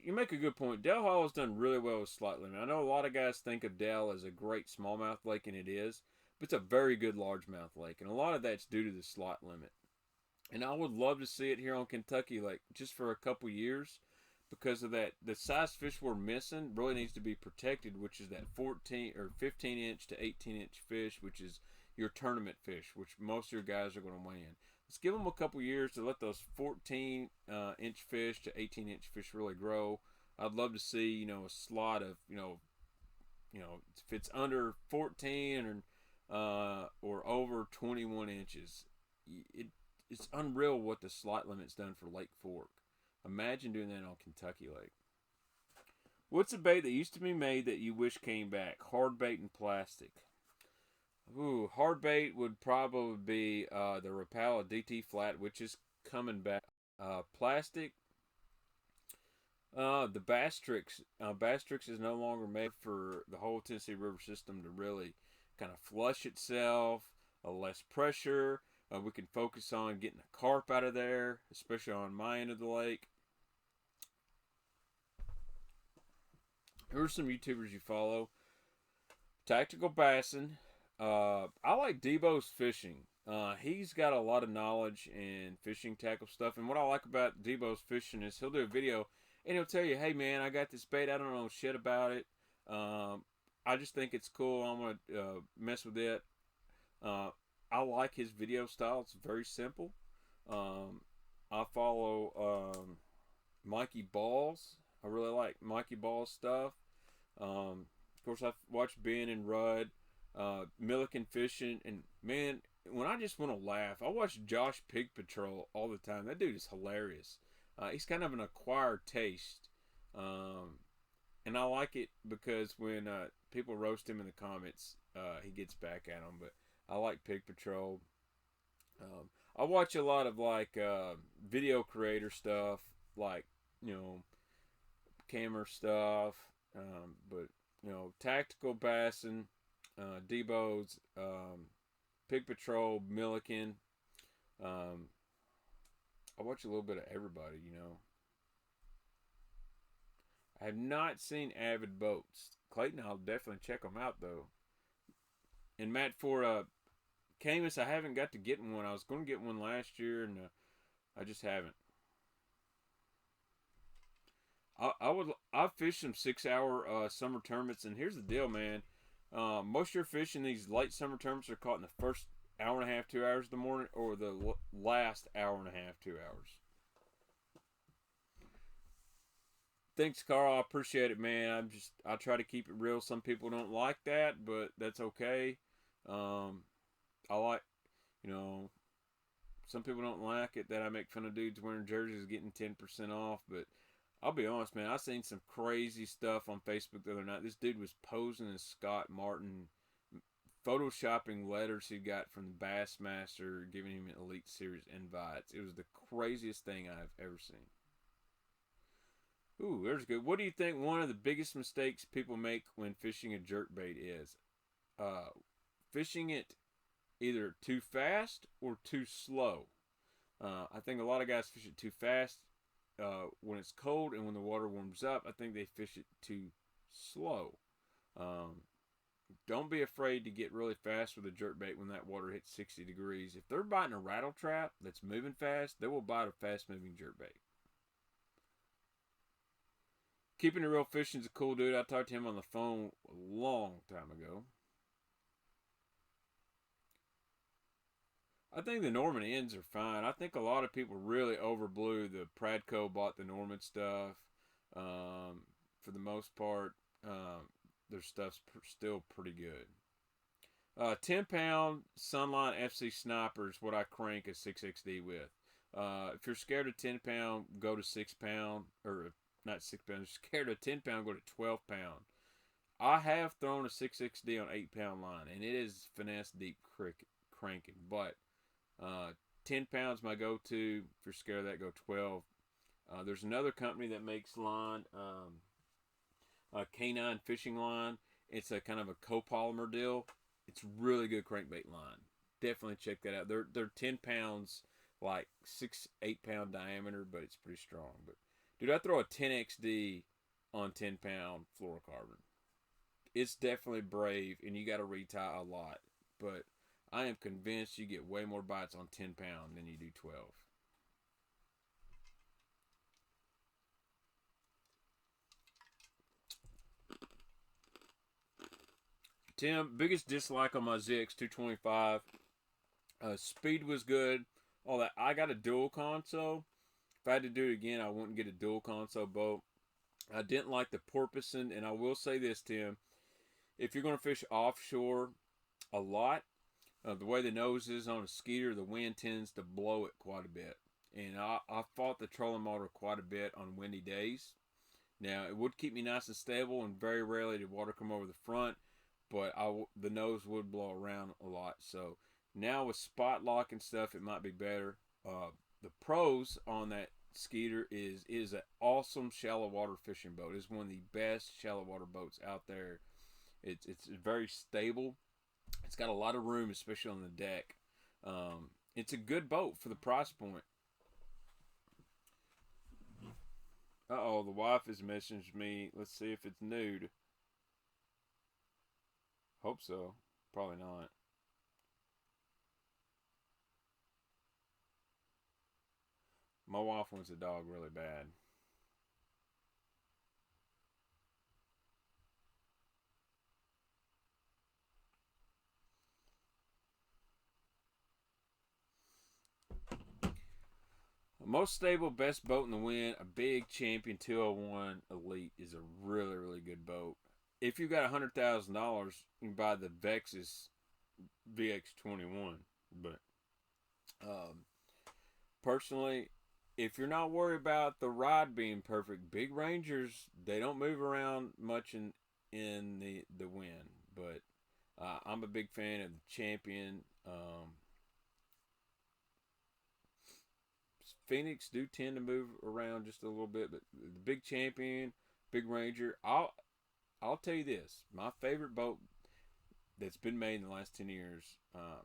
you make a good point. Dell Hall has done really well with slot limit. I know a lot of guys think of Dell as a great smallmouth lake, and it is. But it's a very good largemouth lake, and a lot of that's due to the slot limit. And I would love to see it here on Kentucky Lake just for a couple years because of that. The size fish we're missing really needs to be protected, which is that 14 or 15 inch to 18 inch fish, which is your tournament fish, which most of your guys are going to win. Let's give them a couple years to let those 14 inch fish to 18 inch fish really grow. I'd love to see, you know, a slot of, you know, if it's under 14 or over 21 inches. It's unreal what the slot limit's done for Lake Fork. Imagine doing that on Kentucky Lake. What's a bait that used to be made that you wish came back? Hard bait and plastic. Ooh, hard bait would probably be the Rapala DT Flat, which is coming back. Plastic, the Bass Tricks. Bass Tricks is no longer made for the whole Tennessee River system to really kind of flush itself, less pressure. We can focus on getting the carp out of there, especially on my end of the lake. Who are some YouTubers you follow? Tactical Bassin. I like Debo's Fishing. He's got a lot of knowledge in fishing tackle stuff. And what I like about Debo's Fishing is he'll do a video and he'll tell you, hey man, I got this bait. I don't know shit about it. I just think it's cool. I'm going to mess with it. I like his video style. It's very simple. I I follow Mikey Balls. I really like Mikey Balls stuff. Of course, I've watched Ben and Rudd, Milliken Fishing, and man, when I just want to laugh, I watch Josh Pig Patrol all the time. That dude is hilarious. He's kind of an acquired taste, and I like it because when people roast him in the comments, he gets back at them. But I like Pig Patrol. I watch a lot of like video creator stuff, like camera stuff, but tactical bassing, Debo's, Pig Patrol, Milliken. I watch a little bit of everybody. I have not seen Avid Boats. Clayton, I'll definitely check them out though. And Matt, for Camus, I haven't got to getting one. I was going to get one last year, and I just haven't. I've fished some 6-hour summer tournaments, and here's the deal, man. Most of your fish in these late summer tournaments are caught in the first hour and a half, 2 hours of the morning, or the last hour and a half, 2 hours. Thanks, Carl. I appreciate it, man. I try to keep it real. Some people don't like that, but that's okay. I like, some people don't like it that I make fun of dudes wearing jerseys getting 10% off, but I'll be honest, man. I seen some crazy stuff on Facebook the other night. This dude was posing as Scott Martin, photoshopping letters he got from the Bassmaster, giving him Elite Series invites. It was the craziest thing I've ever seen. Ooh, there's good. What do you think one of the biggest mistakes people make when fishing a jerkbait is? Fishing it either too fast or too slow. I think a lot of guys fish it too fast when it's cold, and when the water warms up, I think they fish it too slow. Don't be afraid to get really fast with a jerkbait when that water hits 60 degrees. If they're biting a rattle trap that's moving fast, they will bite a fast-moving jerkbait. Keeping It Real Fishing's a cool dude. I talked to him on the phone a long time ago. I think the Norman ends are fine. I think a lot of people really overblew the Pradco bought the Norman stuff. For the most part, their stuff's still pretty good. 10-pound Sunline FC Sniper is what I crank a 6XD with. If you're scared of 10-pound, go to 6-pound. Or not 6-pound. If you're scared of 10-pound, go to 12-pound. I have thrown a 6XD on 8-pound line, and it is finesse deep cranking. But 10 pounds my go-to. If you're scared of that, go 12. There's another company that makes line, K9 fishing line. It's a kind of a copolymer deal. It's really good crankbait line. Definitely check that out. They're 10 pounds, like 6-8 pound diameter, but it's pretty strong. But dude, I throw a 10XD on 10 pound fluorocarbon. It's definitely brave, and you got to retie a lot. But I am convinced you get way more bites on 10 pound than you do 12. Tim, biggest dislike on my Zix 225. Speed was good. All that. I got a dual console. If I had to do it again, I wouldn't get a dual console boat. I didn't like the porpoising, and I will say this, Tim. If you're going to fish offshore a lot, the way the nose is on a skeeter, the wind tends to blow it quite a bit. And I fought the trolling motor quite a bit on windy days. Now, it would keep me nice and stable, and very rarely did water come over the front, but the nose would blow around a lot. So now with spot lock and stuff, it might be better. The pros on that skeeter is an awesome shallow water fishing boat. It's one of the best shallow water boats out there. It's very stable. It's got a lot of room, especially on the deck. It's a good boat for the price point. Uh-oh, the wife has messaged me. Let's see if it's nude. Hope so. Probably not. My wife wants a dog really bad. Most stable, best boat in the wind, a big Champion 201 Elite is a really, really good boat. If you got $100,000, you can buy the Vexus VX21. But personally, if you're not worried about the ride being perfect, big Rangers, they don't move around much in the wind. But I'm a big fan of the Champion. Phoenix do tend to move around just a little bit, but the big Champion, big Ranger, I'll tell you this, my favorite boat that's been made in the last 10 years,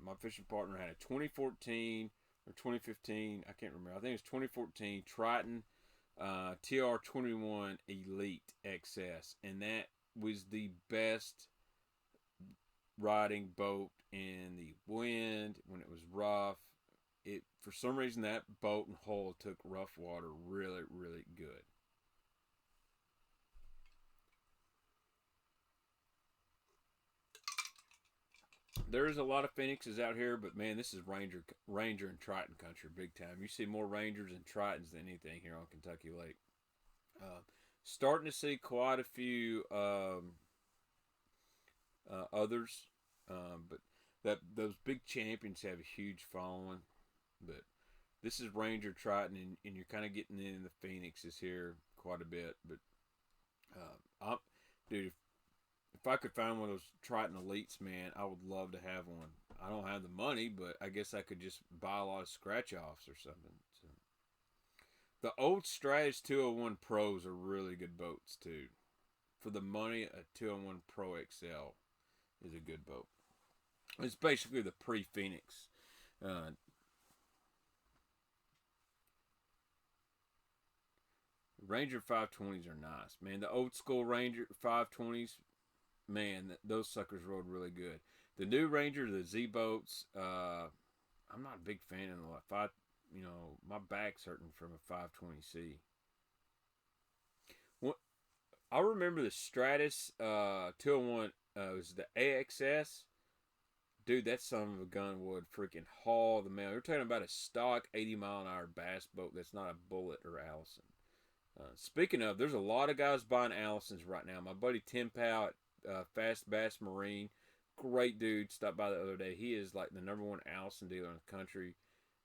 my fishing partner had a 2014 or 2015, I can't remember, I think it was 2014 Triton TR21 Elite XS, and that was the best riding boat in the wind when it was rough. For some reason, that boat and hull took rough water really, really good. There is a lot of Phoenixes out here, but man, this is Ranger and Triton country big time. You see more Rangers and Tritons than anything here on Kentucky Lake. Starting to see quite a few others, but those big Champions have a huge following. But this is Ranger Triton, and you're kind of getting in the Phoenixes here quite a bit. But dude, if I could find one of those Triton Elites, man, I would love to have one. I don't have the money, but I guess I could just buy a lot of scratch offs or something. So, the old Stratus 201 Pros are really good boats too. For the money, a 201 Pro XL is a good boat. It's basically the pre-Phoenix. Ranger 520s are nice, man. The old school Ranger 520s, man, those suckers rode really good. The new Ranger, the Z boats, I'm not a big fan of the my back's hurting from a 520C. I remember the Stratus 201 was the AXS. Dude, that son of a gun would freaking haul the mail. You're talking about a stock 80-mile-an-hour bass boat that's not a Bullet or Allison. Speaking of, there's a lot of guys buying Allisons right now. My buddy Tim Powell at Fast Bass Marine, great dude, stopped by the other day. He is like the #1 Allison dealer in the country.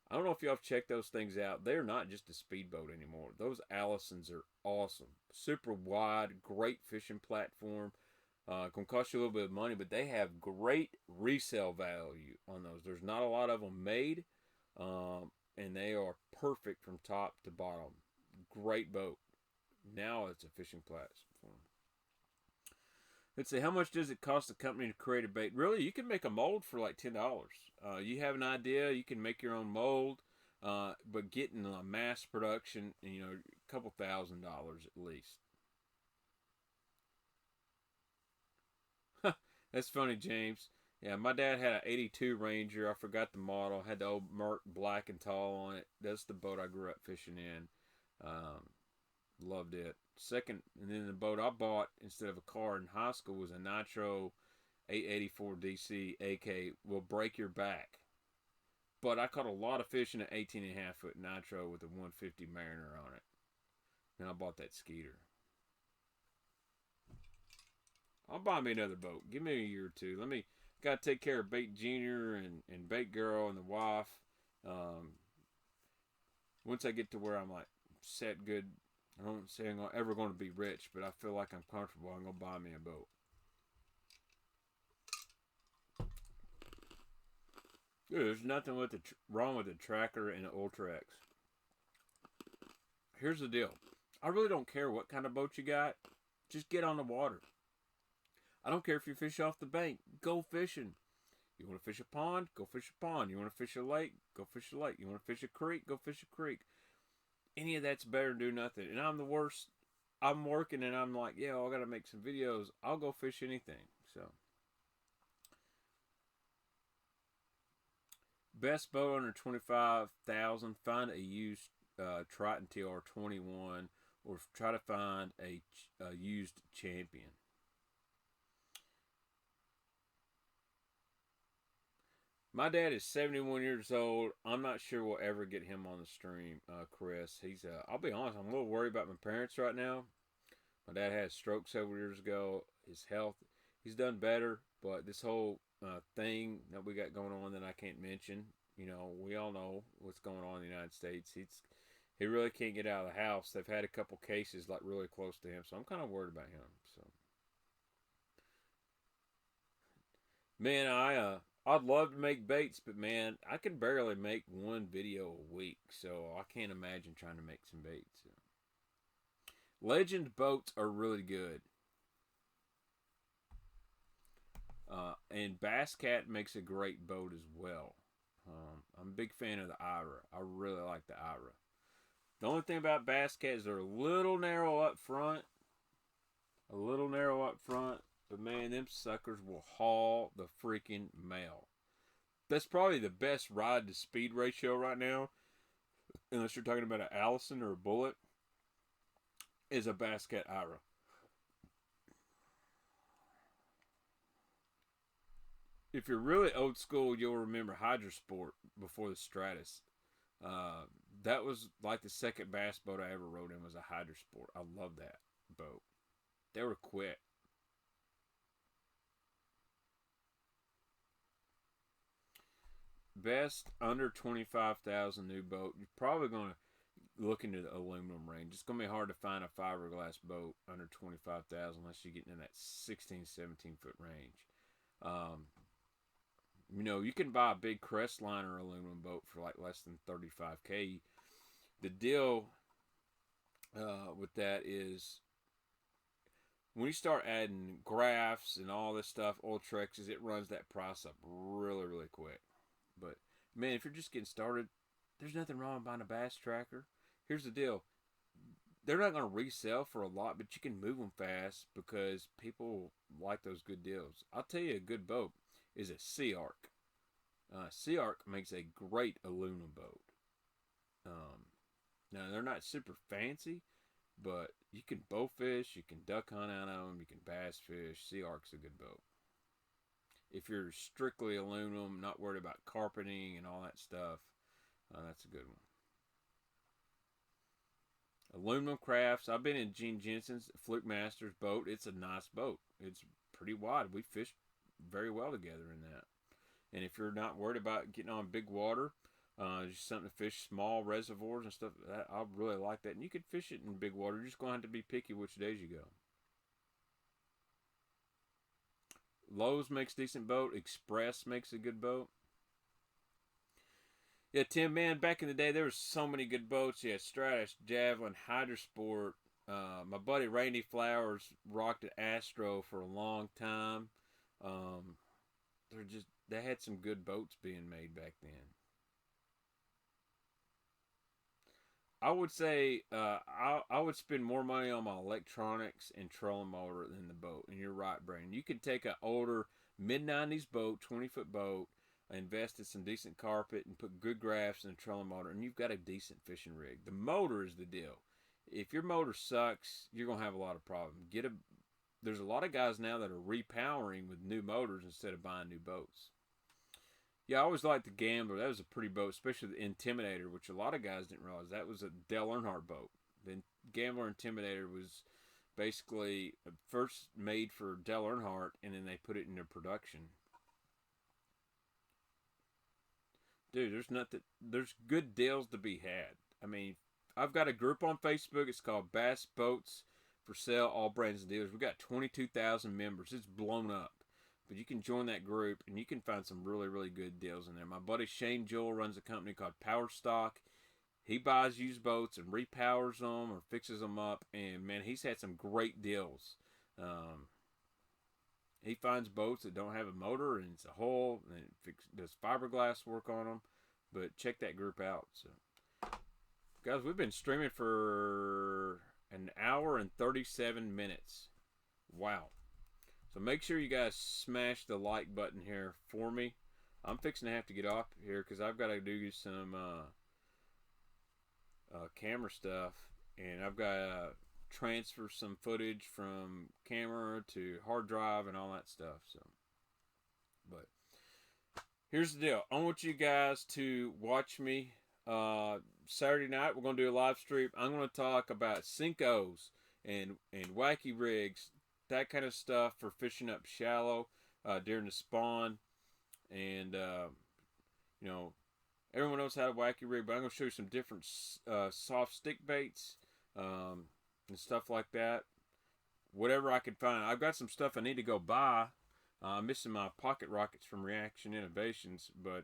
I don't know if y'all have checked those things out. They're not just a speedboat anymore. Those Allisons are awesome. Super wide, great fishing platform. Can cost you a little bit of money, but they have great resale value on those. There's not a lot of them made, and they are perfect from top to bottom. Great boat. Now it's a fishing platform. Let's see, how much does it cost the company to create a bait? Really, you can make a mold for like $10. You have an idea, you can make your own mold, but getting a mass production, a couple $1,000 at least. That's funny, James. Yeah, my dad had an 82 Ranger. I forgot the model. Had the old Merc Black and Tall on it. That's the boat I grew up fishing in. Loved it. Second, and then the boat I bought instead of a car in high school was a Nitro 884 DC AK. Will break your back. But I caught a lot of fish in an 18.5 foot Nitro with a 150 Mariner on it. And I bought that Skeeter. I'll buy me another boat. Give me a year or two. Gotta take care of Bait Junior and Bait Girl and the wife. Once I get to where I'm like set good, I don't say I'm ever going to be rich, but I feel like I'm comfortable. I'm going to buy me a boat. Dude, there's nothing wrong with the Tracker and the Ultra X. Here's the deal. I really don't care what kind of boat you got. Just get on the water. I don't care if you fish off the bank. Go fishing. You want to fish a pond? Go fish a pond. You want to fish a lake? Go fish a lake. You want to fish a creek? Go fish a creek. Any of that's better than do nothing. And I'm the worst. I'm working and I'm like, yeah, I got to make some videos. I'll go fish anything. So, best boat under $25,000. Find a used Triton TR21 or try to find a used Champion. My dad is 71 years old. I'm not sure we'll ever get him on the stream, Chris. He's, I'll be honest, I'm a little worried about my parents right now. My dad had a stroke several years ago. His health, he's done better, but this whole thing that we got going on that I can't mention, you know, we all know what's going on in the United States. He really can't get out of the house. They've had a couple cases like really close to him, so I'm kind of worried about him. So, man, I'd love to make baits, but man, I can barely make one video a week, so I can't imagine trying to make some baits. So. Legend boats are really good. And Bass Cat makes a great boat as well. I'm a big fan of the Ira. I really like the Ira. The only thing about Bass Cat is they're a little narrow up front. A little narrow up front. But man, them suckers will haul the freaking mail. That's probably the best ride to speed ratio right now. Unless you're talking about an Allison or a Bullet. Is a Bass Cat Ira. If you're really old school, you'll remember Hydrosport before the Stratus. That was like the second bass boat I ever rode in was a Hydrosport. I love that boat. They were quick. Best under 25,000 new boat. You're probably going to look into the aluminum range. It's going to be hard to find a fiberglass boat under 25,000 unless you get in that 16, 17 foot range. You know, you can buy a big Crestliner aluminum boat for like less than $35K. The deal with that is when you start adding graphs and all this stuff, Ultrexes, it runs that price up really, really quick. But man, if you're just getting started, there's nothing wrong with buying a bass tracker. Here's the deal. They're not going to resell for a lot, but you can move them fast because people like those good deals. I'll tell you a good boat is a Sea Arc. Sea Arc makes a great aluminum boat. Now, they're not super fancy, but you can bow fish, you can duck hunt out of them, you can bass fish. Sea Arc's a good boat. If you're strictly aluminum, not worried about carpeting and all that stuff, that's a good one. Aluminum crafts. I've been in Gene Jensen's Fluke Masters boat. It's a nice boat. It's pretty wide. We fished very well together in that. And if you're not worried about getting on big water, just something to fish small reservoirs and stuff, I really like that. And you can fish it in big water. You're just going to have to be picky which days you go. Lowe's makes decent boat. Express makes a good boat. Yeah, Tim, man, back in the day, there were so many good boats. Yeah, Stratus, Javelin, Hydrosport. My buddy Randy Flowers rocked an Astro for a long time. They had some good boats being made back then. I would say I would spend more money on my electronics and trolling motor than the boat. And you're right, Brandon. You could take an older mid-90s boat, 20-foot boat, invest in some decent carpet, and put good graphs and a trolling motor, and you've got a decent fishing rig. The motor is the deal. If your motor sucks, you're going to have a lot of problems. There's a lot of guys now that are repowering with new motors instead of buying new boats. Yeah, I always liked the Gambler. That was a pretty boat, especially the Intimidator, which a lot of guys didn't realize. That was a Dale Earnhardt boat. The Gambler Intimidator was basically first made for Dale Earnhardt, and then they put it into production. Dude, there's good deals to be had. I mean, I've got a group on Facebook. It's called Bass Boats for Sale, All Brands and Dealers. We've got 22,000 members. It's blown up. But you can join that group, and you can find some really, really good deals in there. My buddy Shane Joel runs a company called Power Stock. He buys used boats and repowers them or fixes them up. And, man, he's had some great deals. He finds boats that don't have a motor, and it's a hull, and does fiberglass work on them. But check that group out. So, guys, we've been streaming for an hour and 37 minutes. Wow. So make sure you guys smash the like button here for me. I'm fixing to have to get off here because I've got to do some camera stuff. And I've got to transfer some footage from camera to hard drive and all that stuff. So, but here's the deal. I want you guys to watch me Saturday night. We're going to do a live stream. I'm going to talk about Cincos and wacky rigs, that kind of stuff for fishing up shallow during the spawn. And, you know, everyone knows how to wacky rig, but I'm going to show you some different soft stick baits and stuff like that. Whatever I can find. I've got some stuff I need to go buy. I'm missing my pocket rockets from Reaction Innovations, but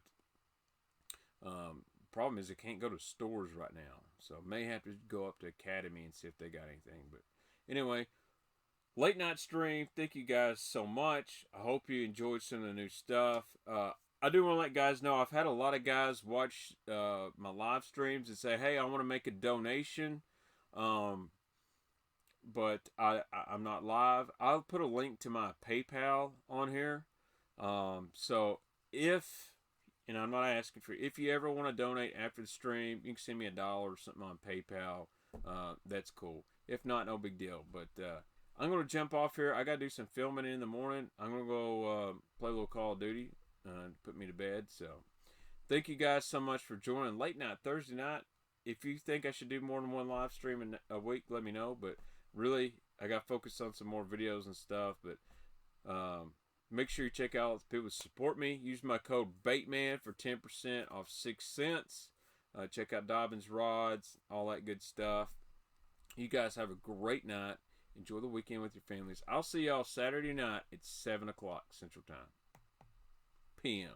problem is I can't go to stores right now. So may have to go up to Academy and see if they got anything. But anyway, late night stream. Thank you guys so much. I hope you enjoyed some of the new stuff. I do want to let guys know I've had a lot of guys watch my live streams and say, hey, I want to make a donation. But I'm not live. I'll put a link to my PayPal on here. So if, and I'm not asking for, if you ever want to donate after the stream, you can send me $1 or something on PayPal. That's cool. If not, no big deal. But I'm going to jump off here. I got to do some filming in the morning. I'm going to go play a little Call of Duty and put me to bed. So thank you guys so much for joining late night Thursday night. If you think I should do more than one live stream in a week, let me know. But really, I got focused on some more videos and stuff. But make sure you check out people who support me. Use my code BAITMAN for 10% off 6 cents. Check out Dobbins Rods, all that good stuff. You guys have a great night. Enjoy the weekend with your families. I'll see y'all Saturday night at 7 o'clock Central Time. PM.